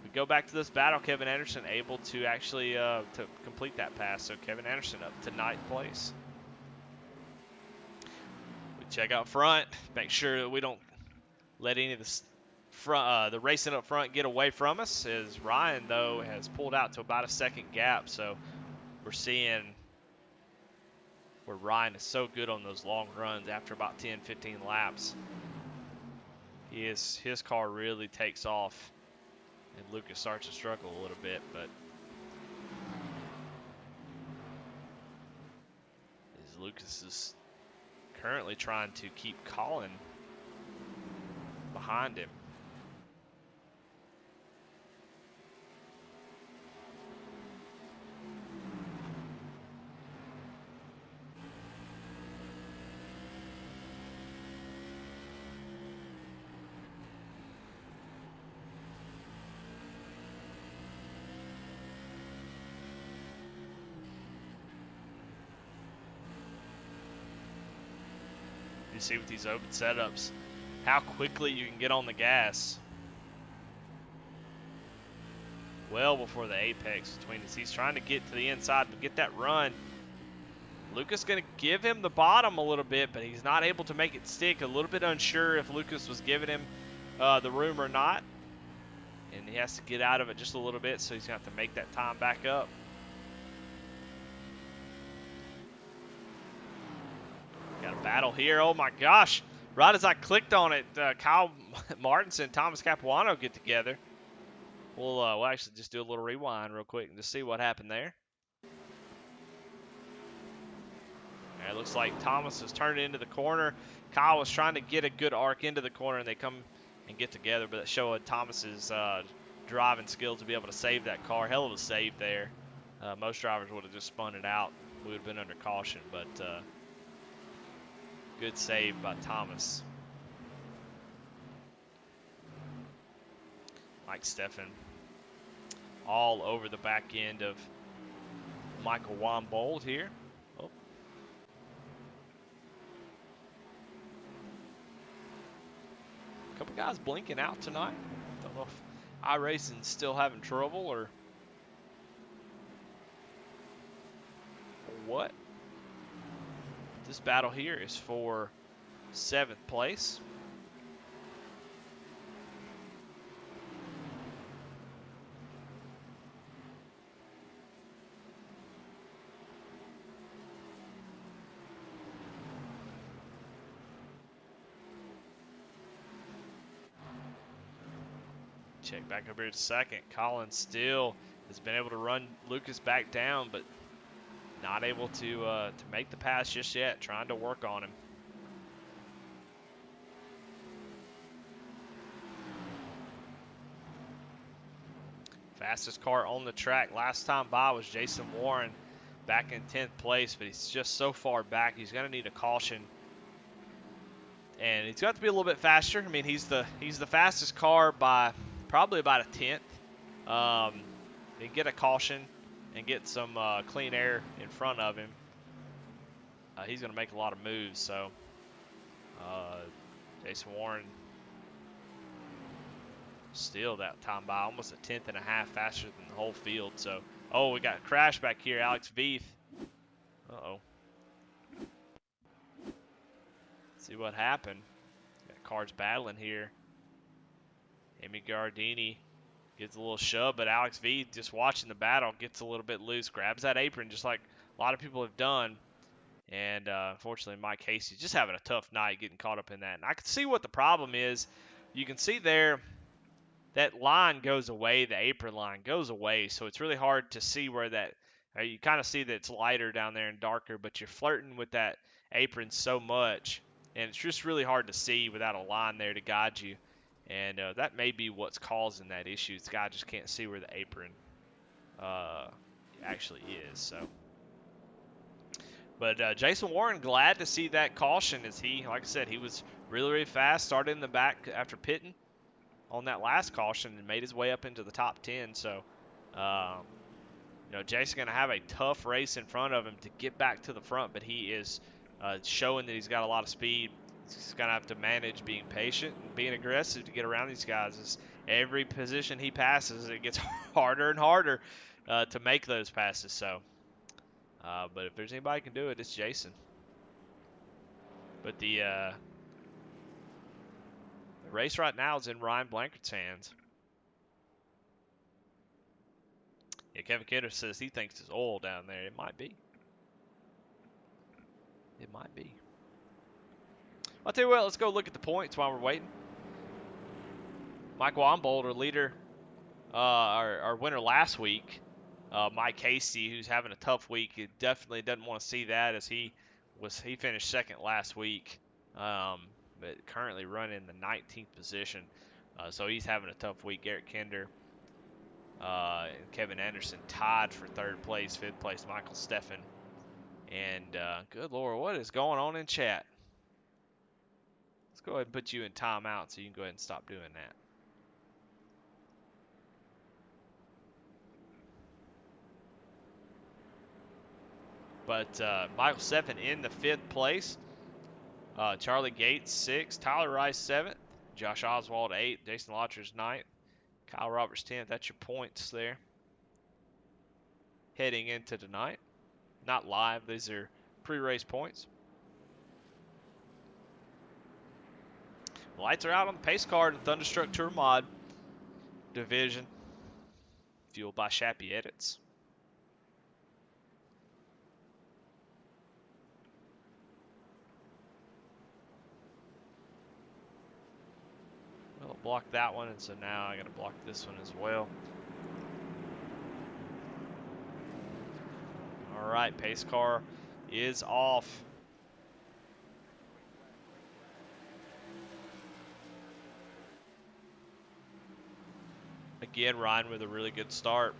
We go back to this battle. Kevin Anderson able to actually to complete that pass. So Kevin Anderson up to 9th place. We check out front, make sure that we don't let any of the racing up front get away from us. As Ryan though has pulled out to about a 2nd gap. So we're seeing where Ryan is so good on those long runs after about 10, 15 laps. His car really takes off. And Lucas starts to struggle a little bit, but as Lucas is currently trying to keep Colin behind him. You see with these open setups how quickly you can get on the gas well before the apex between us. He's trying to get to the inside to get that run. Lucas going to give him the bottom a little bit, but he's not able to make it stick. A little bit unsure if Lucas was giving him the room or not. And he has to get out of it just a little bit, so he's going to have to make that time back up. Got a battle here. Oh, my gosh. Right as I clicked on it, Kyle Martinson, Thomas Capuano get together. We'll actually just do a little rewind real quick and just see what happened there. And it looks like Thomas has turned into the corner. Kyle was trying to get a good arc into the corner, and they come and get together, but it showed Thomas's driving skills to be able to save that car. Hell of a save there. Most drivers would have just spun it out. We would have been under caution, but good save by Thomas. Mike Steffen all over the back end of Michael Wambold here. Oh. A couple guys blinking out tonight. Don't know if iRacing's still having trouble or what. This battle here is for 7th place. Check back up here to 2nd. Colin still has been able to run Lucas back down, but not able to make the pass just yet. Trying to work on him. Fastest car on the track last time by was Jason Warren back in 10th place, but he's just so far back. He's going to need a caution. And he's got to be a little bit faster. I mean, he's the fastest car by probably about a 10th. He get a caution and get some clean air in front of him. He's going to make a lot of moves. So Jason Warren still that time by almost a 10th and a half faster than the whole field. So, oh, we got a crash back here. Alex Veith. Uh-oh. See what happened. Got cars battling here. Amy Gardini gets a little shove, but Alex Veith, just watching the battle, gets a little bit loose, grabs that apron just like a lot of people have done. And unfortunately, Mike Casey just having a tough night getting caught up in that. And I can see what the problem is. You can see there that line goes away, the apron line goes away, so it's really hard to see where that you kind of see that it's lighter down there and darker, but you're flirting with that apron so much, and it's just really hard to see without a line there to guide you. And that may be what's causing that issue. This guy just can't see where the apron actually is. So, but Jason Warren, glad to see that caution as he, like I said, he was really, really fast, started in the back after pitting on that last caution and made his way up into the top 10. So, Jason's going to have a tough race in front of him to get back to the front, but he is showing that he's got a lot of speed. He's going to have to manage being patient and being aggressive to get around these guys. As every position he passes, it gets harder and harder to make those passes. So, but if there's anybody who can do it, it's Jason. But the race right now is in Ryan Blanchard's hands. Yeah, Kevin Kidder says he thinks it's oil down there. It might be. It might be. I'll tell you what, let's go look at the points while we're waiting. Mike Wambold, our leader, our winner last week. Mike Hasty, who's having a tough week, he definitely doesn't want to see that as he finished 2nd last week, but currently running the 19th position. So he's having a tough week. Garrett Kinder and Kevin Anderson tied for 3rd place. 5th place, Michael Steffen. And good Lord, what is going on in chat? Let's go ahead and put you in timeout so you can go ahead and stop doing that. But Michael Steffen in the 5th place. Charlie Gates 6th. Tyler Rice 7th. Josh Oswald 8th. Jason Lotcher's 9th. Kyle Roberts 10th. That's your points there. Heading into tonight. Not live. These are pre-race points. The lights are out on the pace car in Thunderstruck Tour Mod division. Fueled by Shappy Edits. Well, block that one, and so now I got to block this one as well. All right, pace car is off. Again, Ryan with a really good start.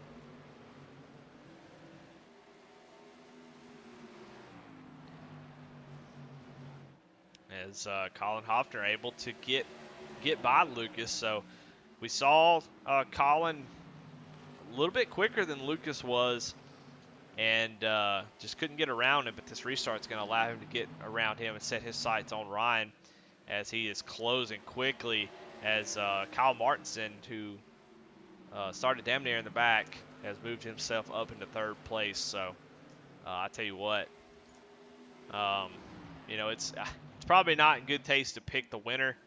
As Colin Hoffner able to get by Lucas. So we saw Colin a little bit quicker than Lucas was, and just couldn't get around him. But this restart's going to allow him to get around him and set his sights on Ryan as he is closing quickly. As Kyle Martinson, who started damn near in the back, has moved himself up into third place. So I tell you what, you know, it's probably not in good taste to pick the winner.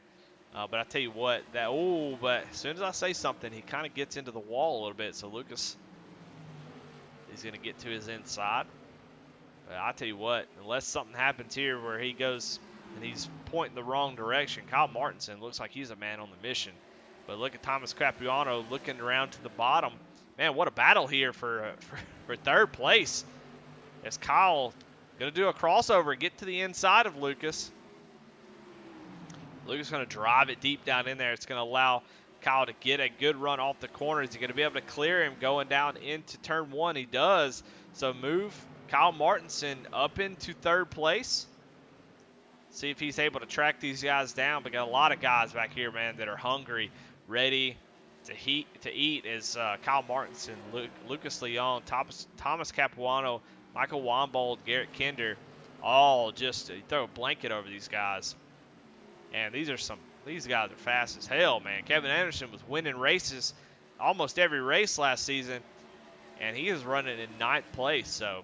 But I tell you what, but as soon as I say something, he kind of gets into the wall a little bit. So Lucas is going to get to his inside. But I tell you what, unless something happens here where he goes and he's pointing the wrong direction, Kyle Martinson looks like he's a man on the mission. But look at Thomas Capuano looking around to the bottom. Man, what a battle here for third place. As Kyle going to do a crossover, get to the inside of Lucas. Lucas going to drive it deep down in there. It's going to allow Kyle to get a good run off the corner. Is he going to be able to clear him going down into turn one? He does. So move Kyle Martinson up into third place. See if he's able to track these guys down. But got a lot of guys back here, man, that are hungry, ready to eat. As Kyle Martinson, Lucas Leon, Thomas Capuano, Michael Wambold, Garrett Kinder, all just throw a blanket over these guys. And these guys are fast as hell, man. Kevin Anderson was winning races almost every race last season, and he is running in 9th place. So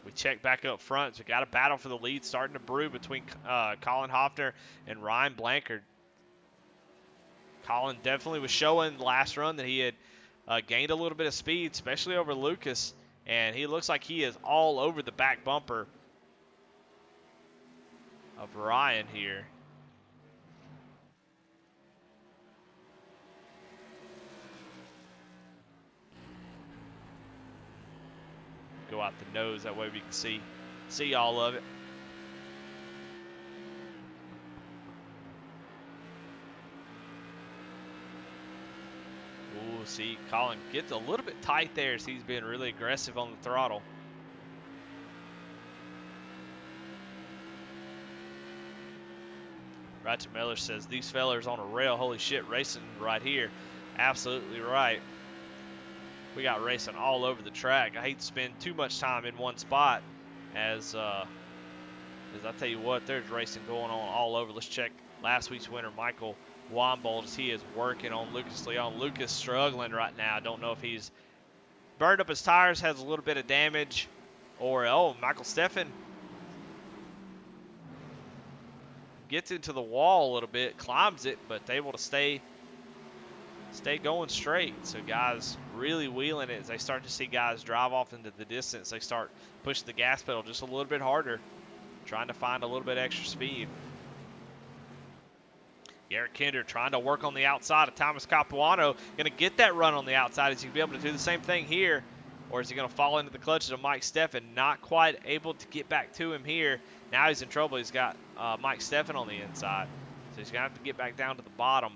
we check back up front. So we got a battle for the lead starting to brew between Colin Hoffner and Ryan Blankard. Colin definitely was showing last run that he had gained a little bit of speed, especially over Lucas, and he looks like he is all over the back bumper of Ryan here. Go out the nose, that way we can see all of it. Ooh, see, Colin gets a little bit tight there as he's been really aggressive on the throttle. Roger Miller says, these fellers on a rail, holy shit, racing right here. Absolutely right. We got racing all over the track. I hate to spend too much time in one spot as I tell you what, there's racing going on all over. Let's check last week's winner, Michael Wambold, as he is working on Lucas Leon. Lucas struggling right now. I don't know if he's burned up his tires, has a little bit of damage, or, Michael Steffen gets into the wall a little bit, climbs it, but able to stay going straight. So guys really wheeling it as they start to see guys drive off into the distance. They start pushing the gas pedal just a little bit harder, trying to find a little bit extra speed. Garrett Kinder trying to work on the outside of Thomas Capuano. Going to get that run on the outside. Is he going to be able to do the same thing here? Or is he going to fall into the clutches of Mike Steffen? Not quite able to get back to him here. Now he's in trouble. He's got Mike Steffen on the inside. So he's going to have to get back down to the bottom.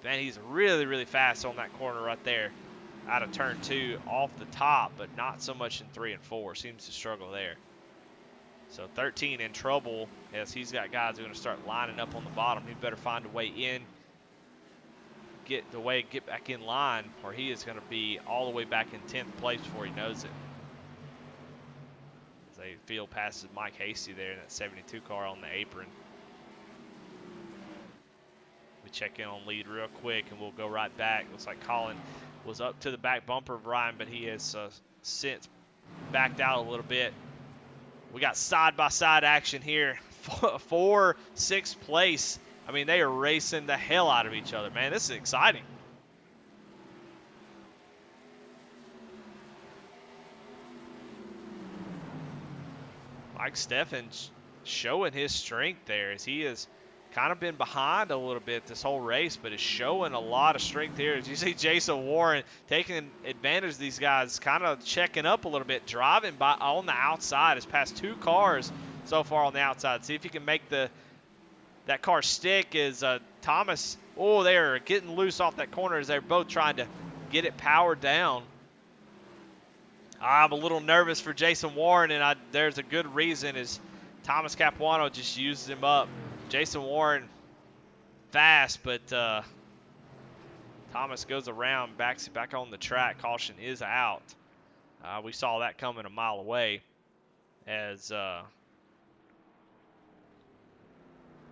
Man, he's really, really fast on that corner right there. Out of turn 2 off the top, but not so much in 3 and 4. Seems to struggle there. So 13 in trouble as he's got guys who are going to start lining up on the bottom. He better find a way in, get back in line, or he is going to be all the way back in 10th place before he knows it. As they field passes Mike Hasty there in that 72 car on the apron. We check in on lead real quick and we'll go right back. Looks like Colin was up to the back bumper of Ryan, but he has since backed out a little bit. We got side-by-side action here for 6th place. I mean, they are racing the hell out of each other, man. This is exciting. Mike Steffens showing his strength there as he has kind of been behind a little bit this whole race, but is showing a lot of strength here. As you see Jason Warren taking advantage of these guys, kind of checking up a little bit, driving by on the outside. Has passed 2 cars so far on the outside. See if he can make that car stick as Thomas. Oh, they are getting loose off that corner as they're both trying to get it powered down. I'm a little nervous for Jason Warren, and there's a good reason is Thomas Capuano just uses him up. Jason Warren fast, but Thomas goes around, backs back on the track. Caution is out. We saw that coming a mile away as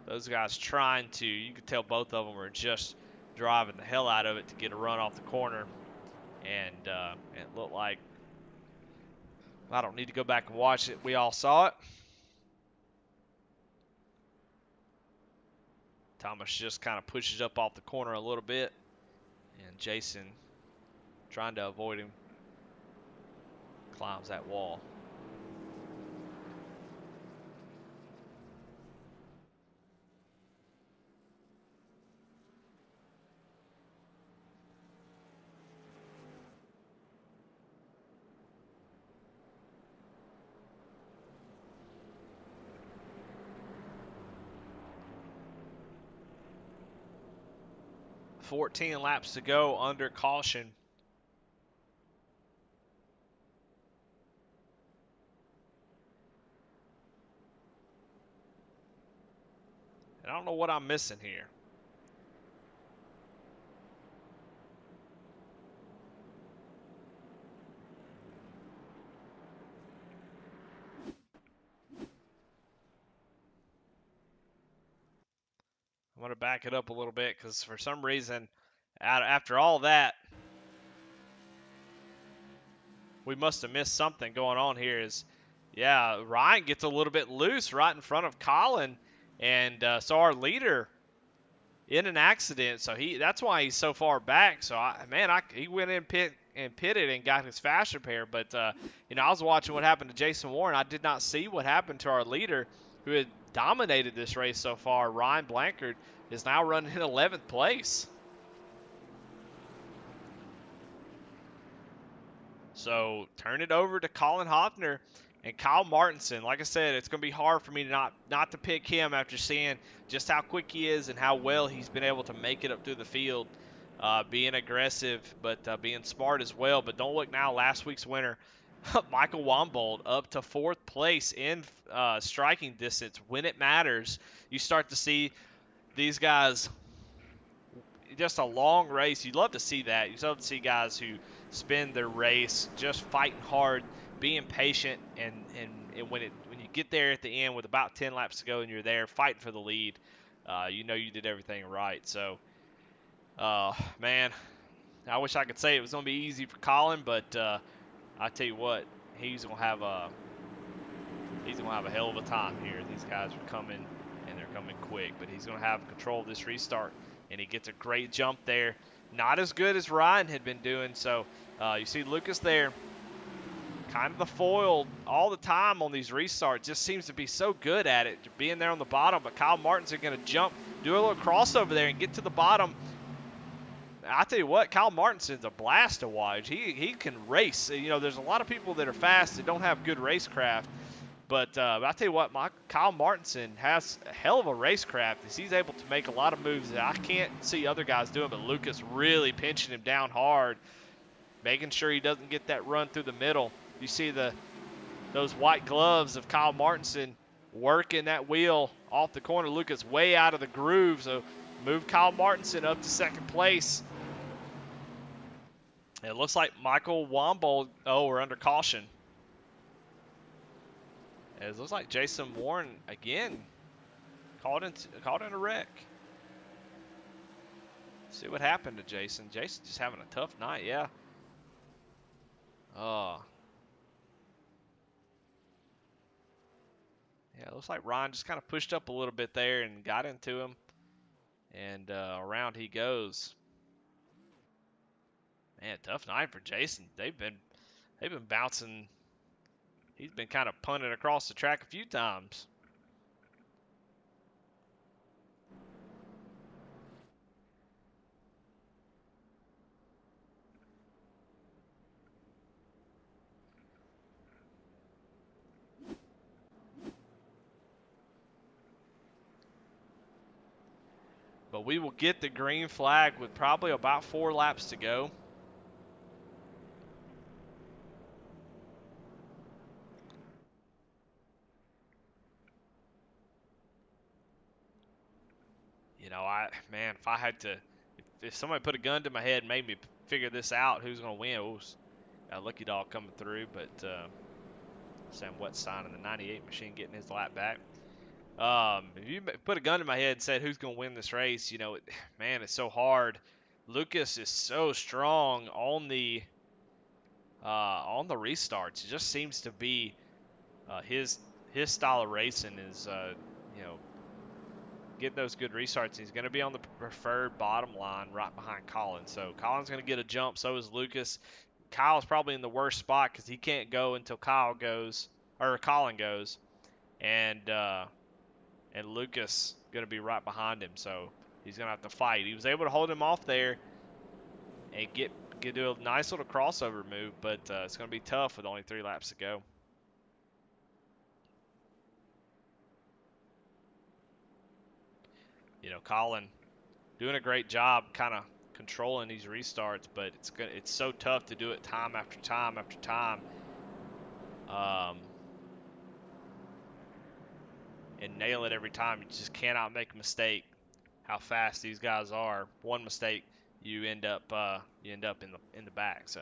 those guys trying to, you could tell both of them were just driving the hell out of it to get a run off the corner. And it looked like, I don't need to go back and watch it. We all saw it. Thomas just kind of pushes up off the corner a little bit. And Jason, trying to avoid him, climbs that wall. .14 laps to go under caution. And I don't know what I'm missing here. I'm going to back it up a little bit because for some reason, after all that, we must have missed something going on here. Yeah, Ryan gets a little bit loose right in front of Colin, and so our leader in an accident. So that's why he's so far back. So he went in pitted and got his fast repair. But I was watching what happened to Jason Warren. I did not see what happened to our leader, who had dominated this race so far. Ryan Blankard is now running in 11th place. So turn it over to Colin Hoffner and Kyle Martinson. Like I said, it's going to be hard for me to not to pick him after seeing just how quick he is and how well he's been able to make it up through the field, being aggressive, but being smart as well. But don't look now, last week's winner, Michael Wambold, up to 4th place in striking distance when it matters. You start to see these guys, just a long race. You'd love to see that. You'd love to see guys who spend their race just fighting hard, being patient, and when you get there at the end with about 10 laps to go and you're there fighting for the lead, you did everything right. So, man, I wish I could say it was going to be easy for Colin, but I tell you what, he's going to have a hell of a time here. These guys are coming, and they're coming quick, but he's going to have control of this restart, and he gets a great jump there. Not as good as Ryan had been doing. So you see Lucas there, kind of the foil all the time on these restarts. Just seems to be so good at it, being there on the bottom. But Kyle Martinson's going to jump, do a little crossover there, and get to the bottom. I tell you what, Kyle Martinson's a blast to watch. He can race. There's a lot of people that are fast that don't have good racecraft. But I tell you what, Kyle Martinson has a hell of a racecraft. He's able to make a lot of moves that I can't see other guys doing. But Lucas really pinching him down hard, making sure he doesn't get that run through the middle. You see those white gloves of Kyle Martinson working that wheel off the corner. Lucas way out of the groove, so move Kyle Martinson up to 2nd place. It looks like Michael Wambold, we're under caution. It looks like Jason Warren, again, caught in a wreck. See what happened to Jason. Jason's just having a tough night, yeah. Yeah, it looks like Ryan just kind of pushed up a little bit there and got into him. And around he goes. Man, tough night for Jason. They've been bouncing. He's been kind of punting across the track a few times. But we will get the green flag with probably about 4 laps to go. You know, man, if I had to, if somebody put a gun to my head and made me figure this out, who's going to win? Oh, Lucky Dog coming through, but Sam Wetstein in the 98 machine getting his lap back. If you put a gun to my head and said who's going to win this race, you know, man, it's so hard. Lucas is so strong on the restarts. It just seems to be his style of racing is you know, getting those good restarts. He's going to be on the preferred bottom line right behind Colin. So Colin's going to get a jump. So is Lucas. Kyle's probably in the worst spot because he can't go until Colin goes, and Lucas going to be right behind him. So he's going to have to fight. He was able to hold him off there and do a nice little crossover move, but it's going to be tough with only 3 laps to go. You know, Colin doing a great job kind of controlling these restarts, but it's so tough to do it time after time after time. And nail it every time. You just cannot make a mistake. How fast these guys are. One mistake, you end up in the back. So.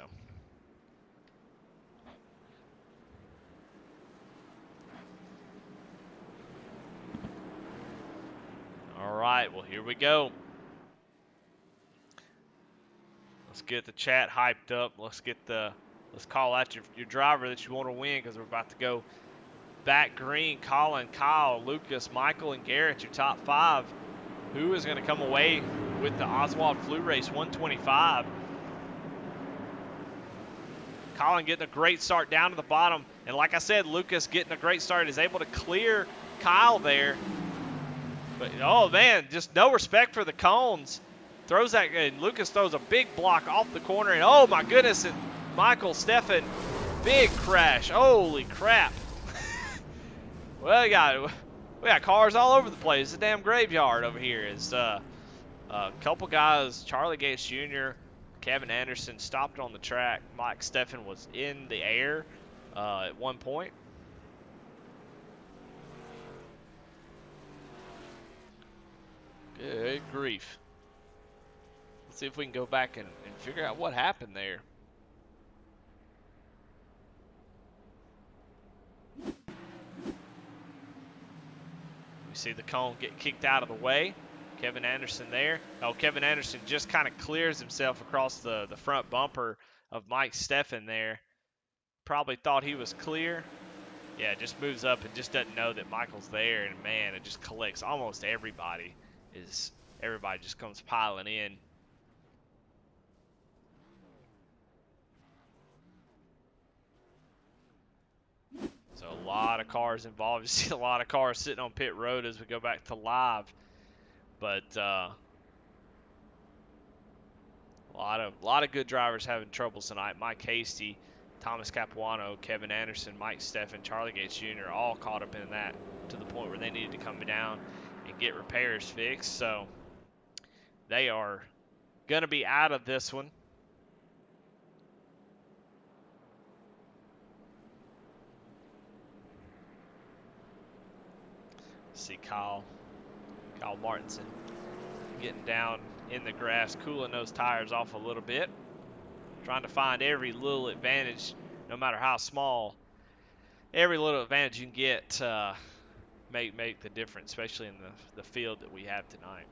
All right, well, here we go. Let's get the chat hyped up. Let's call out your driver that you want to win, because we're about to go back green. Colin, Kyle, Lucas, Michael, and Garrett, your top 5. Who is going to come away with the Oswald Flu Race 125? Colin getting a great start down to the bottom. And like I said, Lucas getting a great start, is able to clear Kyle there. But, oh, man, just no respect for the cones. And Lucas throws a big block off the corner. And, oh, my goodness, and Michael, Stefan, big crash. Holy crap. Well, we got cars all over the place. It's a damn graveyard over here. It's a couple guys, Charlie Gates Jr., Kevin Anderson stopped on the track. Mike Stefan was in the air at one point. Good grief. Let's see if we can go back and figure out what happened there. We see the cone get kicked out of the way. Kevin Anderson there. Oh, Kevin Anderson just kind of clears himself across the front bumper of Mike Stefan there. Probably thought he was clear. Yeah, just moves up and just doesn't know that Michael's there. And, man, it just collects almost everybody. Everybody just comes piling in. So a lot of cars involved. You see a lot of cars sitting on pit road as we go back to live. But a lot of good drivers having troubles tonight. Mike Hasty, Thomas Capuano, Kevin Anderson, Mike Stefan, Charlie Gates Jr. all caught up in that to the point where they needed to come down and get repairs fixed. So they are going to be out of this one. See Kyle Martinson getting down in the grass, cooling those tires off a little bit, trying to find every little advantage, no matter how small. Every little advantage you can get make the difference, especially in the field that we have tonight.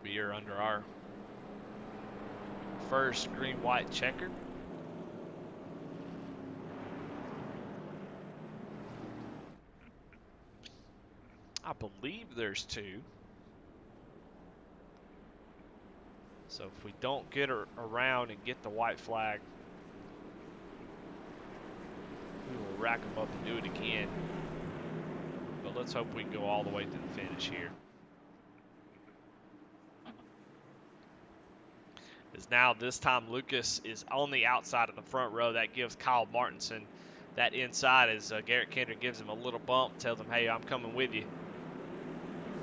We are under our first green-white checker. I believe there's 2. So if we don't get around and get the white flag, we will rack them up and do it again. But let's hope we can go all the way to the finish here. As now this time Lucas is on the outside of the front row. That gives Kyle Martinson that inside as Garrett Kendrick gives him a little bump, tells him, hey, I'm coming with you.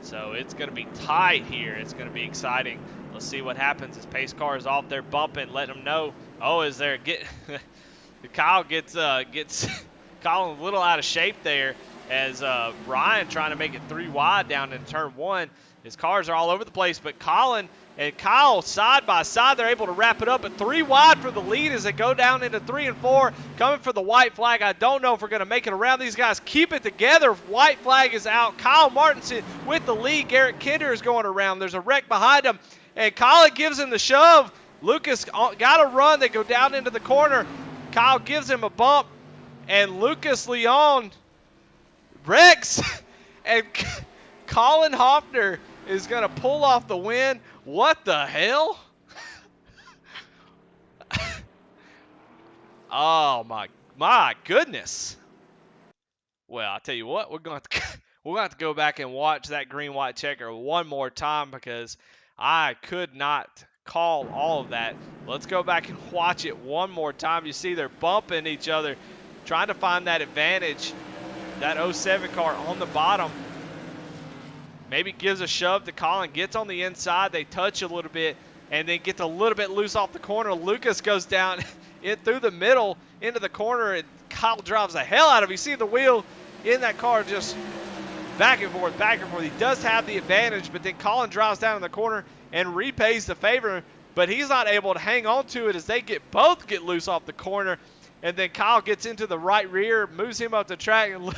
So it's going to be tight here. It's going to be exciting. Let's see what happens as pace car is off there bumping, letting them know. Oh, is there Kyle gets Colin a little out of shape there as Brian trying to make it 3 wide down in turn 1. His cars are all over the place, but Colin and Kyle side by side, they're able to wrap it up at 3 wide for the lead as they go down into 3 and 4. Coming for the white flag. I don't know if we're going to make it around. These guys keep it together. White flag is out. Kyle Martinson with the lead. Garrett Kinder is going around. There's a wreck behind him, and Colin gives him the shove. Lucas got to run. They go down into the corner. Kyle gives him a bump, and Lucas Leon wrecks, and Colin Hoffner is going to pull off the win. What the hell? Oh my goodness. Well, I tell you what, we're going to have to go back and watch that green-white checker one more time because I could not call all of that. Let's go back and watch it one more time. You see they're bumping each other, trying to find that advantage. That 07 car on the bottom maybe gives a shove to Colin, gets on the inside, they touch a little bit, and then gets a little bit loose off the corner. Lucas goes down through the middle into the corner, and Kyle drives the hell out of him. You see the wheel in that car just back and forth, back and forth. He does have the advantage, but then Colin drives down in the corner and repays the favor, but he's not able to hang on to it as they both get loose off the corner, and then Kyle gets into the right rear, moves him up the track, and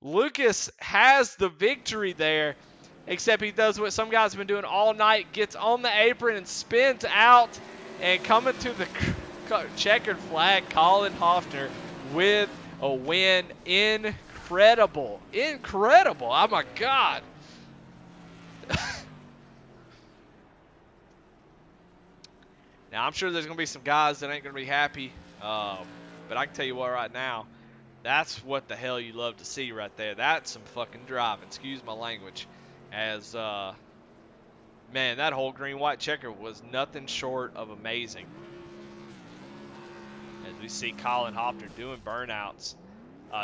Lucas has the victory there, except he does what some guys have been doing all night, gets on the apron and spins out, and coming to the checkered flag, Colin Hoffner with a win. Incredible. Incredible. Oh, my God. Now, I'm sure there's going to be some guys that ain't going to be happy, but I can tell you what right now, that's what the hell you love to see right there. That's some fucking driving. Excuse my language. As, man, that whole green-white checker was nothing short of amazing. As we see Colin Hoffner doing burnouts.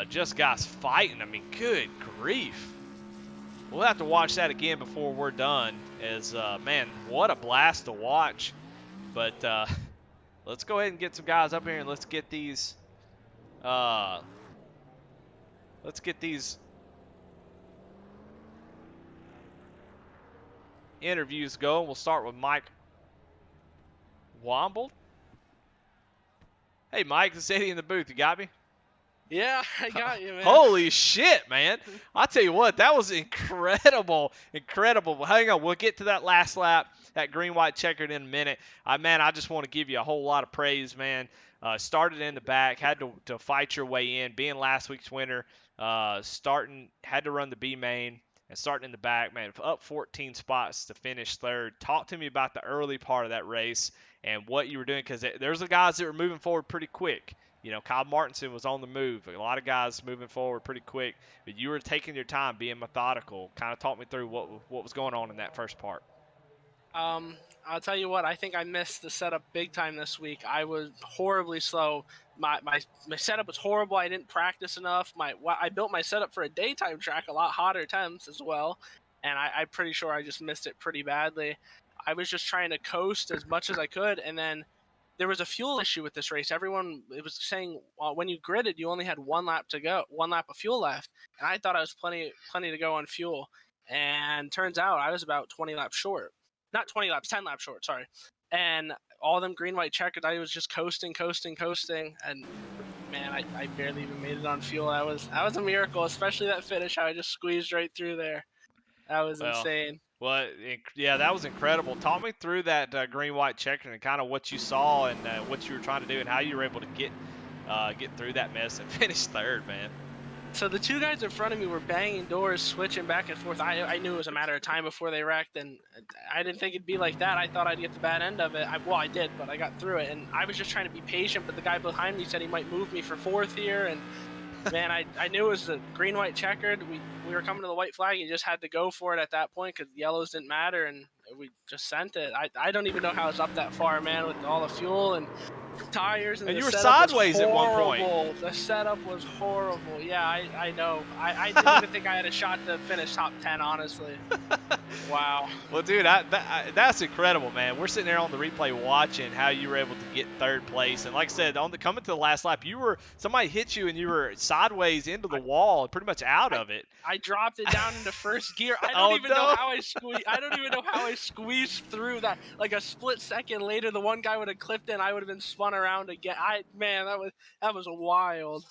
Just guys fighting. I mean, good grief. We'll have to watch that again before we're done. As, man, what a blast to watch. But let's go ahead and get some guys up here and let's get these interviews going. We'll start with Mike Womble. Hey, Mike, it's Eddie in the booth. You got me? Yeah, I got you, man. Holy shit, man. I'll tell you what, that was incredible. Incredible. Hang on, we'll get to that last lap, that green-white checkered in a minute. Man, I just want to give you a whole lot of praise, man. Started in the back, had to fight your way in, being last week's winner, had to run the B main, and starting in the back, man, up 14 spots to finish third. Talk to me about the early part of that race and what you were doing, because there's the guys that were moving forward pretty quick. You know, Kyle Martinson was on the move. A lot of guys moving forward pretty quick, but you were taking your time, being methodical. Kind of talk me through what was going on in that first part. I'll tell you what, I think I missed the setup big time this week. I was horribly slow. My setup was horrible. I didn't practice enough. I built my setup for a daytime track, a lot hotter temps as well, and I'm pretty sure I just missed it pretty badly. I was just trying to coast as much as I could, and then there was a fuel issue with this race. It was saying when you gridded, you only had 1 lap to go, 1 lap of fuel left, and I thought I was plenty to go on fuel, and turns out I was about 20 laps short. Not 20 laps, 10 laps short, sorry. And all them green-white checkers, I was just coasting, and man, I barely even made it on fuel. That was a miracle, especially that finish. How I just squeezed right through there. That was Well, insane. well, yeah, that was incredible. Talk me through that green white checker and kind of what you saw and what you were trying to do and how you were able to get through that mess and finish third, man. So the two guys in front of me were banging doors, switching back and forth. I knew it was a matter of time before they wrecked, and I didn't think it'd be like that. I thought I'd get the bad end of it. Well, I did, but I got through it, and I was just trying to be patient. But the guy behind me said he might move me for fourth here, and man, I knew it was the green white checkered. We were coming to the white flag. You just had to go for it at that point because yellows didn't matter, and we just sent it. I don't even know how it's up that far, man, with all the fuel and tires, and And the you were setup was sideways at one point. horrible. The setup was horrible. Yeah, I know. I didn't even think I had a shot to finish top 10, honestly. Wow. Well, dude, that's incredible, man. We're sitting there on the replay watching how you were able to get third place, and like I said, coming to the last lap, somebody hit you and you were sideways into the wall, pretty much out I, of it. I dropped it down into first gear. I don't Oh even know no! how I don't even know how I squeezed through that. Like a split second later, the one guy would have clipped in. I would have been spun around again. Man, that was wild.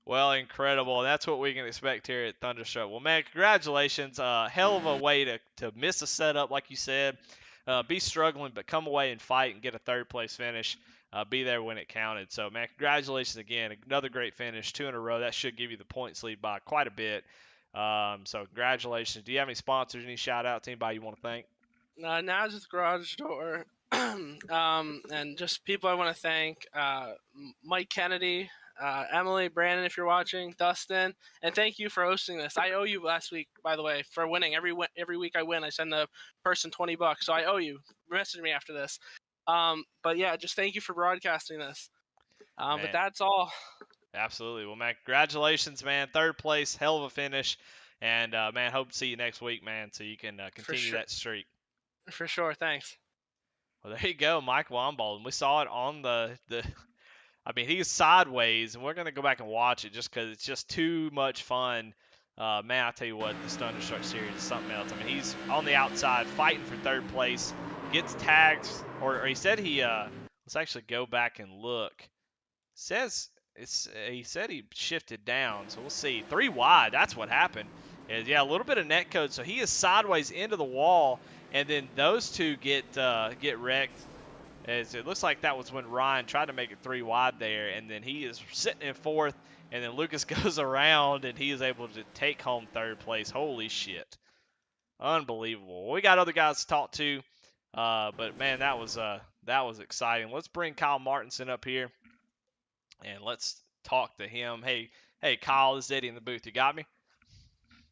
Well, incredible. And that's what we can expect here at Thunderstruck. Well, man, congratulations. Hell of a way to miss a setup, like you said. Be struggling, but come away and fight and get a third place finish. Be there when it counted. So, man, congratulations again. Another great finish, 2 in a row. That should give you the points lead by quite a bit. So, congratulations. Do you have any sponsors, any shout outs, anybody you want to thank? Now's the garage door. And just people I want to thank, Mike Kennedy, Emily, Brandon, if you're watching, Dustin, and thank you for hosting this. I owe you last week, by the way, for winning. Every week I win, I send the person $20, so I owe you. Message me after this. But yeah, just thank you for broadcasting this. But that's all. Absolutely. Well, man, congratulations, man. Third place, hell of a finish. And, man, hope to see you next week, man, so you can continue that streak. For sure. Thanks. Well, there you go, Mike Wombold. And we saw it on I mean, he's sideways, and we're going to go back and watch it just because it's just too much fun. Man, I tell you what, this Thunderstruck series is something else. I mean, he's on the outside fighting for third place, gets tagged, or he said let's actually go back and look. He said he shifted down, so we'll see. 3 wide, that's what happened. Yeah, a little bit of net code, so he is sideways into the wall, and then those two get wrecked. As it looks like that was when Ryan tried to make it 3 wide there, and then he is sitting in fourth, and then Lucas goes around, and he is able to take home third place. Holy shit. Unbelievable. We got other guys to talk to, but man, that was exciting. Let's bring Kyle Martinson up here, and let's talk to him. Hey, Kyle, this is Eddie in the booth. You got me?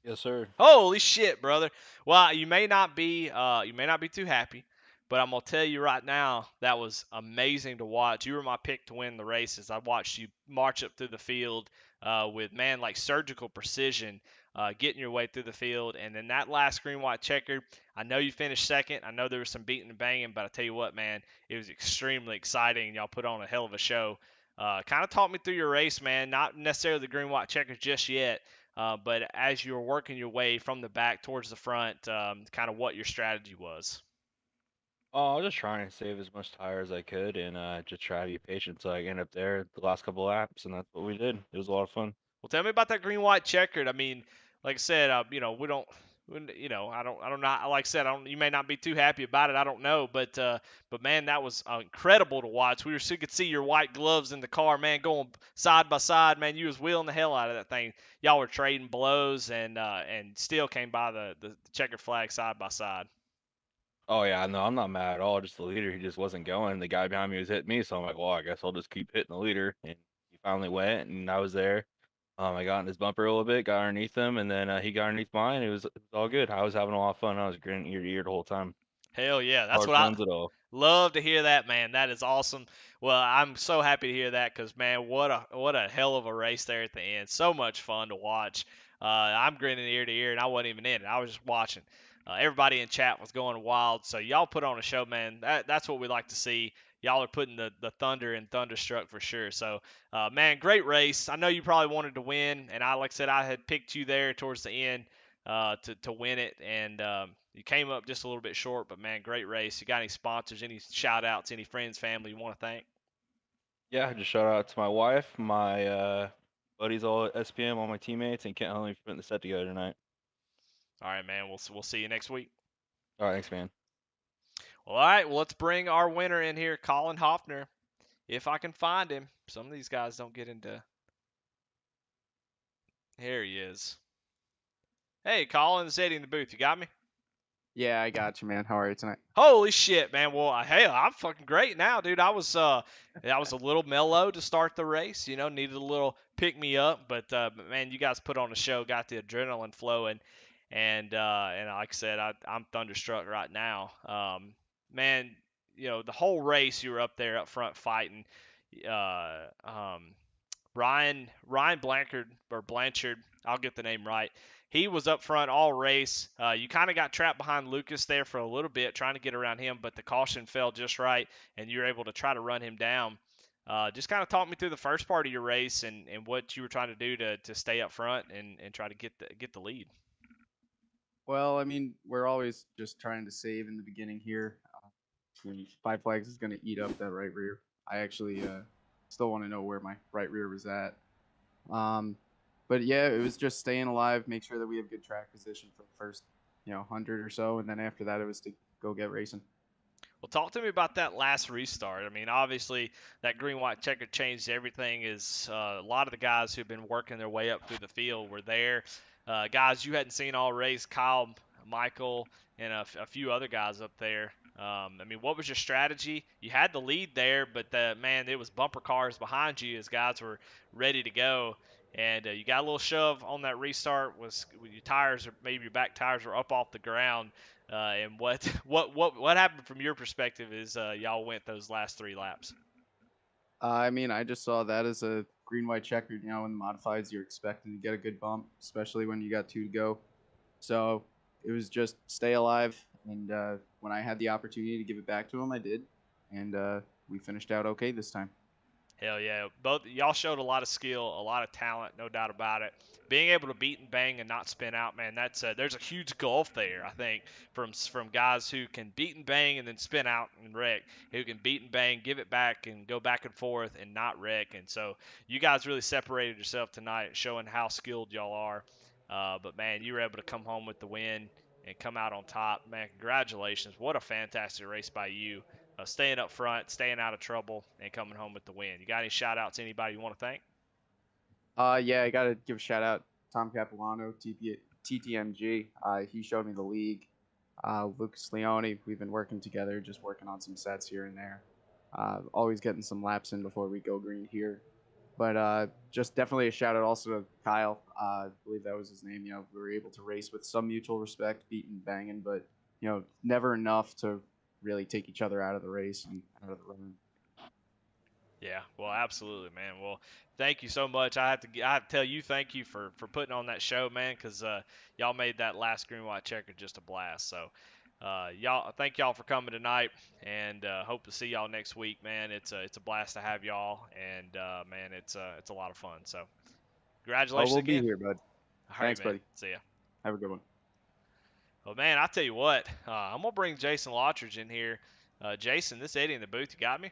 Yes, sir. Holy shit, brother. Well, you may not be too happy, but I'm gonna tell you right now, that was amazing to watch. You were my pick to win the races. I watched you march up through the field with, man, like surgical precision, getting your way through the field. And then that last green white checker, I know you finished second. I know there was some beating and banging, but I tell you what, man, it was extremely exciting. Y'all put on a hell of a show. Kind of talk me through your race, man. Not necessarily the green white checkers just yet. But as you were working your way from the back towards the front, kind of what your strategy was. Oh, I was just trying to save as much tire as I could and just try to be patient so I end up there the last couple of laps, and that's what we did. It was a lot of fun. Well, tell me about that green white checkered. I mean, like I said, we don't. I don't know. Like I said, you may not be too happy about it. I don't know, but man, that was incredible to watch. We could see your white gloves in the car, man, going side by side. Man, you was wheeling the hell out of that thing. Y'all were trading blows and still came by the checkered flag side by side. Oh yeah, no, I'm not mad at all. Just the leader, he just wasn't going. The guy behind me was hitting me, so I'm like, well, I guess I'll just keep hitting the leader. And he finally went, and I was there. I got in his bumper a little bit, got underneath him, and then he got underneath mine. It was all good. I was having a lot of fun. I was grinning ear to ear the whole time. Hell yeah, that's Hard what I runs at all. love to hear that, man. That is awesome. Well, I'm so happy to hear that because, man, what a hell of a race there at the end. So much fun to watch. I'm grinning ear to ear, and I wasn't even in it. I was just watching. Everybody in chat was going wild. So y'all put on a show, man. That's what we like to see. Y'all are putting the thunder in Thunderstruck for sure. So, man, great race. I know you probably wanted to win, and like I said, I had picked you there towards the end to win it, and you came up just a little bit short. But man, great race. You got any sponsors, any shout outs, any friends, family you want to thank? Yeah, just shout out to my wife, my buddies all at SPM, all my teammates, and Kent Hunley for putting the set together tonight. All right, man. We'll see you next week. All right, thanks, man. Well, all right. Well, let's bring our winner in here, Colin Hoffner, if I can find him. Some of these guys don't get into. Here he is. Hey, Colin, Eddie in the booth. You got me? Yeah, I got you, man. How are you tonight? Holy shit, man. Well, hey, I'm fucking great now, dude. I was a little mellow to start the race, needed a little pick me up, but man, you guys put on a show, got the adrenaline flowing, and like I said, I'm thunderstruck right now. Man, the whole race you were up there up front fighting. Uh, um, Ryan Blanchard, I'll get the name right. He was up front all race. You kind of got trapped behind Lucas there for a little bit, trying to get around him, but the caution fell just right, and you were able to try to run him down. Just kind of talk me through the first part of your race and what you were trying to do to stay up front and try to get the lead. Well, I mean, we're always just trying to save in the beginning here. Five Flags is going to eat up that right rear. I actually still want to know where my right rear was at. But yeah, it was just staying alive, make sure that we have good track position for the first, 100 or so, and then after that, it was to go get racing. Well, talk to me about that last restart. I mean, obviously, that green-white checker changed everything. A lot of the guys who've been working their way up through the field were there. Guys you hadn't seen all race, Kyle, Michael, and a few other guys up there. I mean, what was your strategy? You had the lead there, but man, it was bumper cars behind you as guys were ready to go. And you got a little shove on that restart. Was your tires, or maybe your back tires, were up off the ground. And what happened from your perspective is y'all went those last 3 laps. I mean, I just saw that as a green-white checker. In the modifieds, you're expecting to get a good bump, especially when you got 2 to go. So it was just stay alive, and when I had the opportunity to give it back to him, I did, and we finished out okay this time. Hell yeah. Both y'all showed a lot of skill, a lot of talent, no doubt about it. Being able to beat and bang and not spin out, man, there's a huge gulf there, I think, from guys who can beat and bang and then spin out and wreck, who can beat and bang, give it back and go back and forth and not wreck. And so you guys really separated yourself tonight, showing how skilled y'all are. But man, you were able to come home with the win and come out on top. Man, congratulations. What a fantastic race by you. Staying up front, staying out of trouble, and coming home with the win. You got any shout outs, anybody you want to thank? Yeah, I got to give a shout out Tom Capuano, TTMG. He showed me the league. Lucas Leone, we've been working together, just working on some sets here and there. Always getting some laps in before we go green here. But just definitely a shout out also to Kyle. I believe that was his name. We were able to race with some mutual respect, beating, banging, but never enough to really take each other out of the race and out of the run. Yeah, well, absolutely, man. Well, thank you so much. I have to tell you thank you for putting on that show, man, because y'all made that last green white checker just a blast. So, thank y'all for coming tonight, and hope to see y'all next week, man. It's a blast to have y'all, and man, it's a lot of fun. So, congratulations we'll again. be here, bud. All right, Thanks, man. buddy. See ya. Have a good one. Well, man, I tell you what, I'm gonna bring Jason Lottridge in here. Jason, this Eddie in the booth. You got me?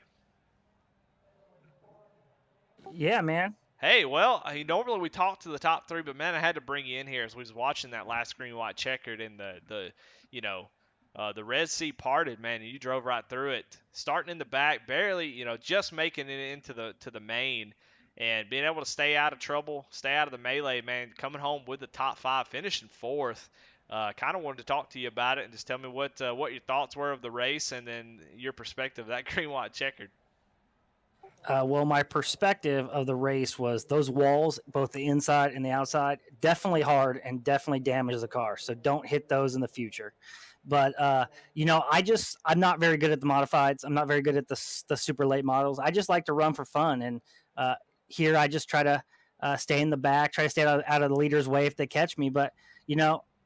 Yeah, man. Hey, well, normally we talk to the top 3, but man, I had to bring you in here as we was watching that last green white checkered and the Red Sea parted, man, and you drove right through it, starting in the back, barely, just making it into the main, and being able to stay out of trouble, stay out of the melee, man, coming home with the top 5, finishing 4th. Kind of wanted to talk to you about it and just tell me what your thoughts were of the race and then your perspective of that green white checkered. Well, my perspective of the race was those walls, both the inside and the outside, definitely hard and definitely damages the car. So don't hit those in the future. But, I'm not very good at the modifieds. I'm not very good at the super late models. I just like to run for fun. And here I just try to stay in the back, try to stay out of the leader's way if they catch me. But,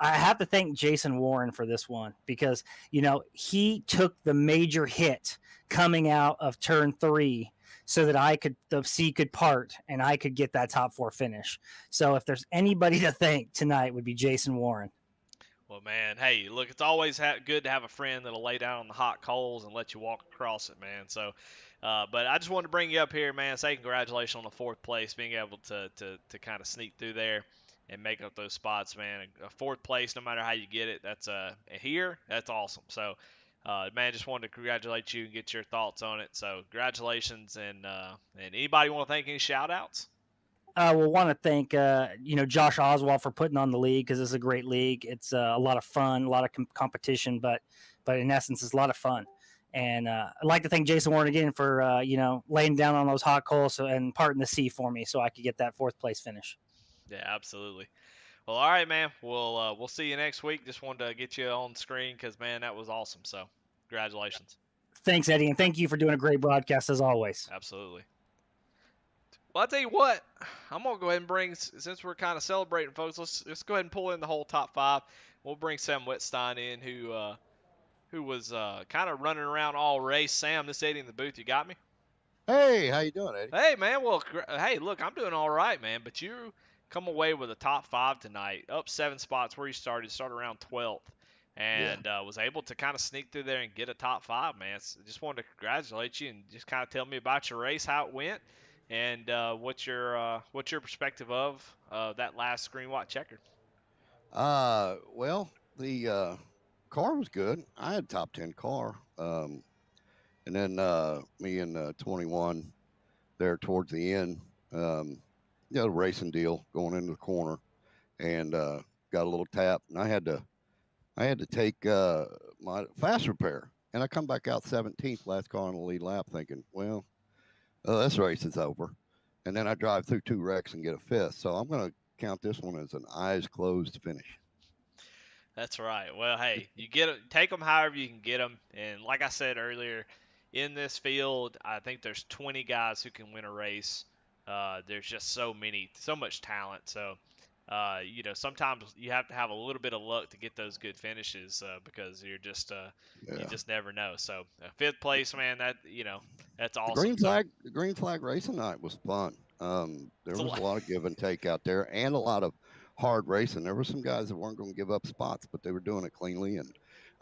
I have to thank Jason Warren for this one because, he took the major hit coming out of turn 3 so that the C could part and I could get that top 4 finish. So if there's anybody to thank tonight would be Jason Warren. Well, man, hey, look, it's always good to have a friend that'll lay down on the hot coals and let you walk across it, man. So, but I just wanted to bring you up here, man. Say congratulations on the 4th place, being able to kind of sneak through there and make up those spots, man. A fourth place, no matter how you get it, that's here. That's awesome. So, man, just wanted to congratulate you and get your thoughts on it. So, congratulations, and anybody want to thank any shout outs? We'll want to thank Josh Oswald for putting on the league, because it's a great league. It's a lot of fun, a lot of competition, but in essence, it's a lot of fun. And I'd like to thank Jason Warren again for laying down on those hot coals and parting the sea for me so I could get that fourth place finish. Yeah, absolutely. Well, all right, man. We'll see you next week. Just wanted to get you on screen because, man, that was awesome. So, congratulations. Thanks, Eddie, and thank you for doing a great broadcast as always. Absolutely. Well, I'll tell you what. I'm gonna go ahead and bring, since we're kind of celebrating, folks. Let's go ahead and pull in the whole top 5. We'll bring Sam Whitstein in, who was kind of running around all race. Sam, this Eddie in the booth. You got me? Hey, how you doing, Eddie? Hey, man. Well, hey, look, I'm doing all right, man. But you come away with a top 5 tonight, up 7 spots where you started. Started around 12th, and was able to kind of sneak through there and get a top 5, man. So just wanted to congratulate you and just kind of tell me about your race, how it went, and what's your perspective of that last green white checkered. Well, the car was good. I had top 10 car. And then me and 21 there towards the end, racing deal going into the corner, and got a little tap, and I had to take my fast repair, and I come back out 17th, last car on the lead lap, thinking, well, this race is over, and then I drive through 2 wrecks and get a 5th, so I'm going to count this one as an eyes closed finish. That's right. Well, hey, you take them however you can get them, and like I said earlier, in this field, I think there's 20 guys who can win a race. There's just so much talent. So, sometimes you have to have a little bit of luck to get those good finishes because you just never know. So, 5th place, man, that's awesome. The green flag racing night was fun. There was a lot of give and take out there, and a lot of hard racing. There were some guys that weren't going to give up spots, but they were doing it cleanly. And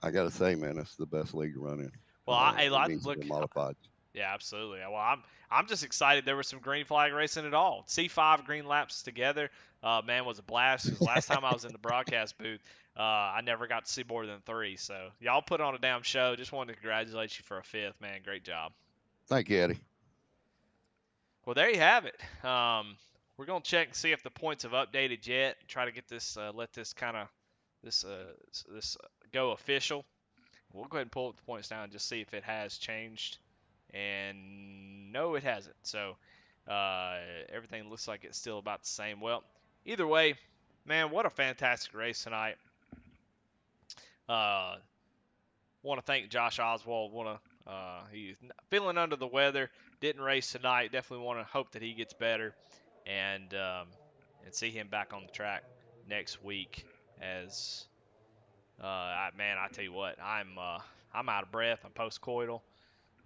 I got to say, man, it's the best league to run in. Well, I look modified. Yeah, absolutely. Well, I'm just excited there was some green flag racing at all. C5 green laps together, man, was a blast. Because last time I was in the broadcast booth, I never got to see more than 3. So y'all put on a damn show. Just wanted to congratulate you for a 5th, man. Great job. Thank you, Eddie. Well, there you have it. We're gonna check and see if the points have updated yet. Try to get this, let this kind of this go official. We'll go ahead and pull up the points down and just see if it has changed. And no, it hasn't. So everything looks like it's still about the same. Well, either way, man, what a fantastic race tonight. Want to thank Josh Oswald. He's feeling under the weather. Didn't race tonight. Definitely want to hope that he gets better and see him back on the track next week. As I tell you what, I'm out of breath. I'm post-coital.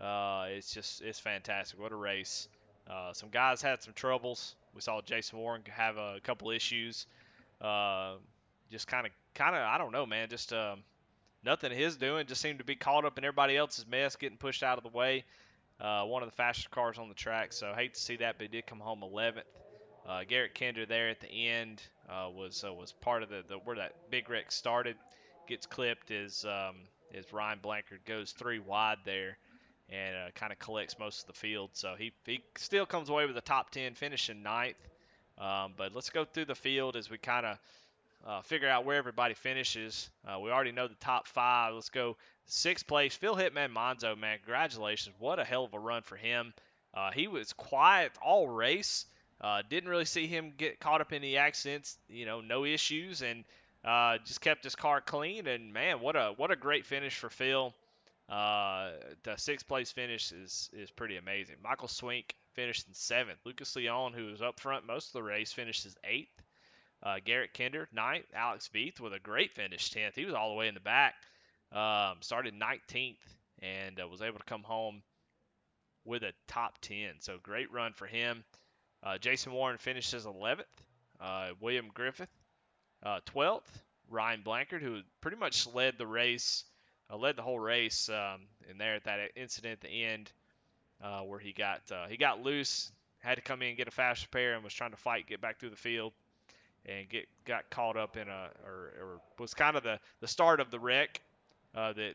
It's fantastic. What a race. Some guys had some troubles. We saw Jason Warren have a couple issues. Just kind of, I don't know, man. Just nothing of his doing. Just seemed to be caught up in everybody else's mess, getting pushed out of the way. One of the fastest cars on the track, so hate to see that, but he did come home 11th. Garrett Kinder there at the end was part of the where that big wreck started. Gets clipped as Ryan Blanchard goes 3 wide there and kind of collects most of the field. So he still comes away with a top 10, finishing 9th. But let's go through the field as we kind of figure out where everybody finishes. We already know the top 5. Let's go 6th place. Phil Hitman Monzo, man, congratulations. What a hell of a run for him. He was quiet all race. Didn't really see him get caught up in the accidents. No issues, and just kept his car clean. And man, what a great finish for Phil. The 6th place finish is pretty amazing. Michael Swink finished in 7th. Lucas Leon, who was up front most of the race, finishes 8th. Garrett Kinder, 9th. Alex Veith with a great finish, 10th. He was all the way in the back. Started 19th and was able to come home with a top 10. So great run for him. Jason Warren finishes 11th. William Griffith, 12th. Ryan Blanchard, who pretty much led the whole race in there at that incident at the end where he got loose, had to come in and get a fast repair, and was trying to get back through the field. and got caught up in or was kind of the start of the wreck that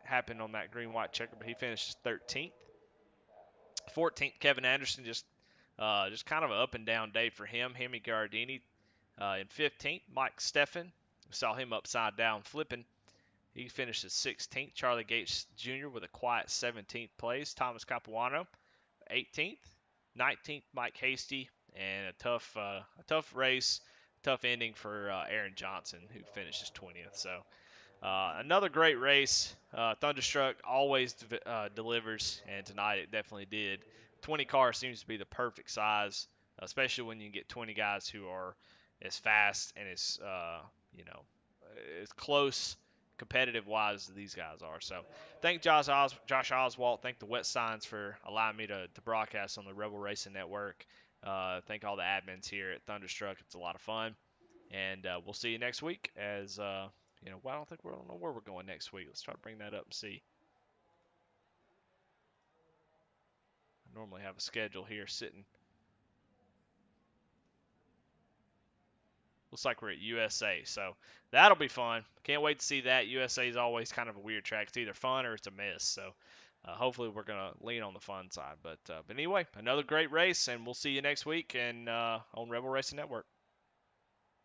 happened on that green white checker. But he finished 13th. 14th, Kevin Anderson, just kind of an up and down day for him. Hemi Gardini in 15th. Mike Steffen, we saw him upside down flipping. He finished 16th. Charlie Gates Jr. with a quiet 17th place. Thomas Capuano, 18th. 19th, Mike Hasty, and a tough race, tough ending for Aaron Johnson, who finishes 20th. So another great race. Thunderstruck always delivers, and tonight it definitely did. 20 cars seems to be the perfect size, especially when you get 20 guys who are as fast and as as close competitive wise as these guys are. So thank Josh Oswalt. Thank the Wet Signs for allowing me to broadcast on the Rebel Racing Network. Thank all the admins here at Thunderstruck. It's a lot of fun. And we'll see you next week as well, I don't know where we're going next week. Let's try to bring that up and see. I normally have a schedule here sitting. Looks like we're at USA, so that'll be fun. Can't wait to see that. USA is always kind of a weird track. It's either fun or it's a miss. So hopefully we're gonna lean on the fun side. But anyway, another great race, and we'll see you next week and on Rebel Racing Network.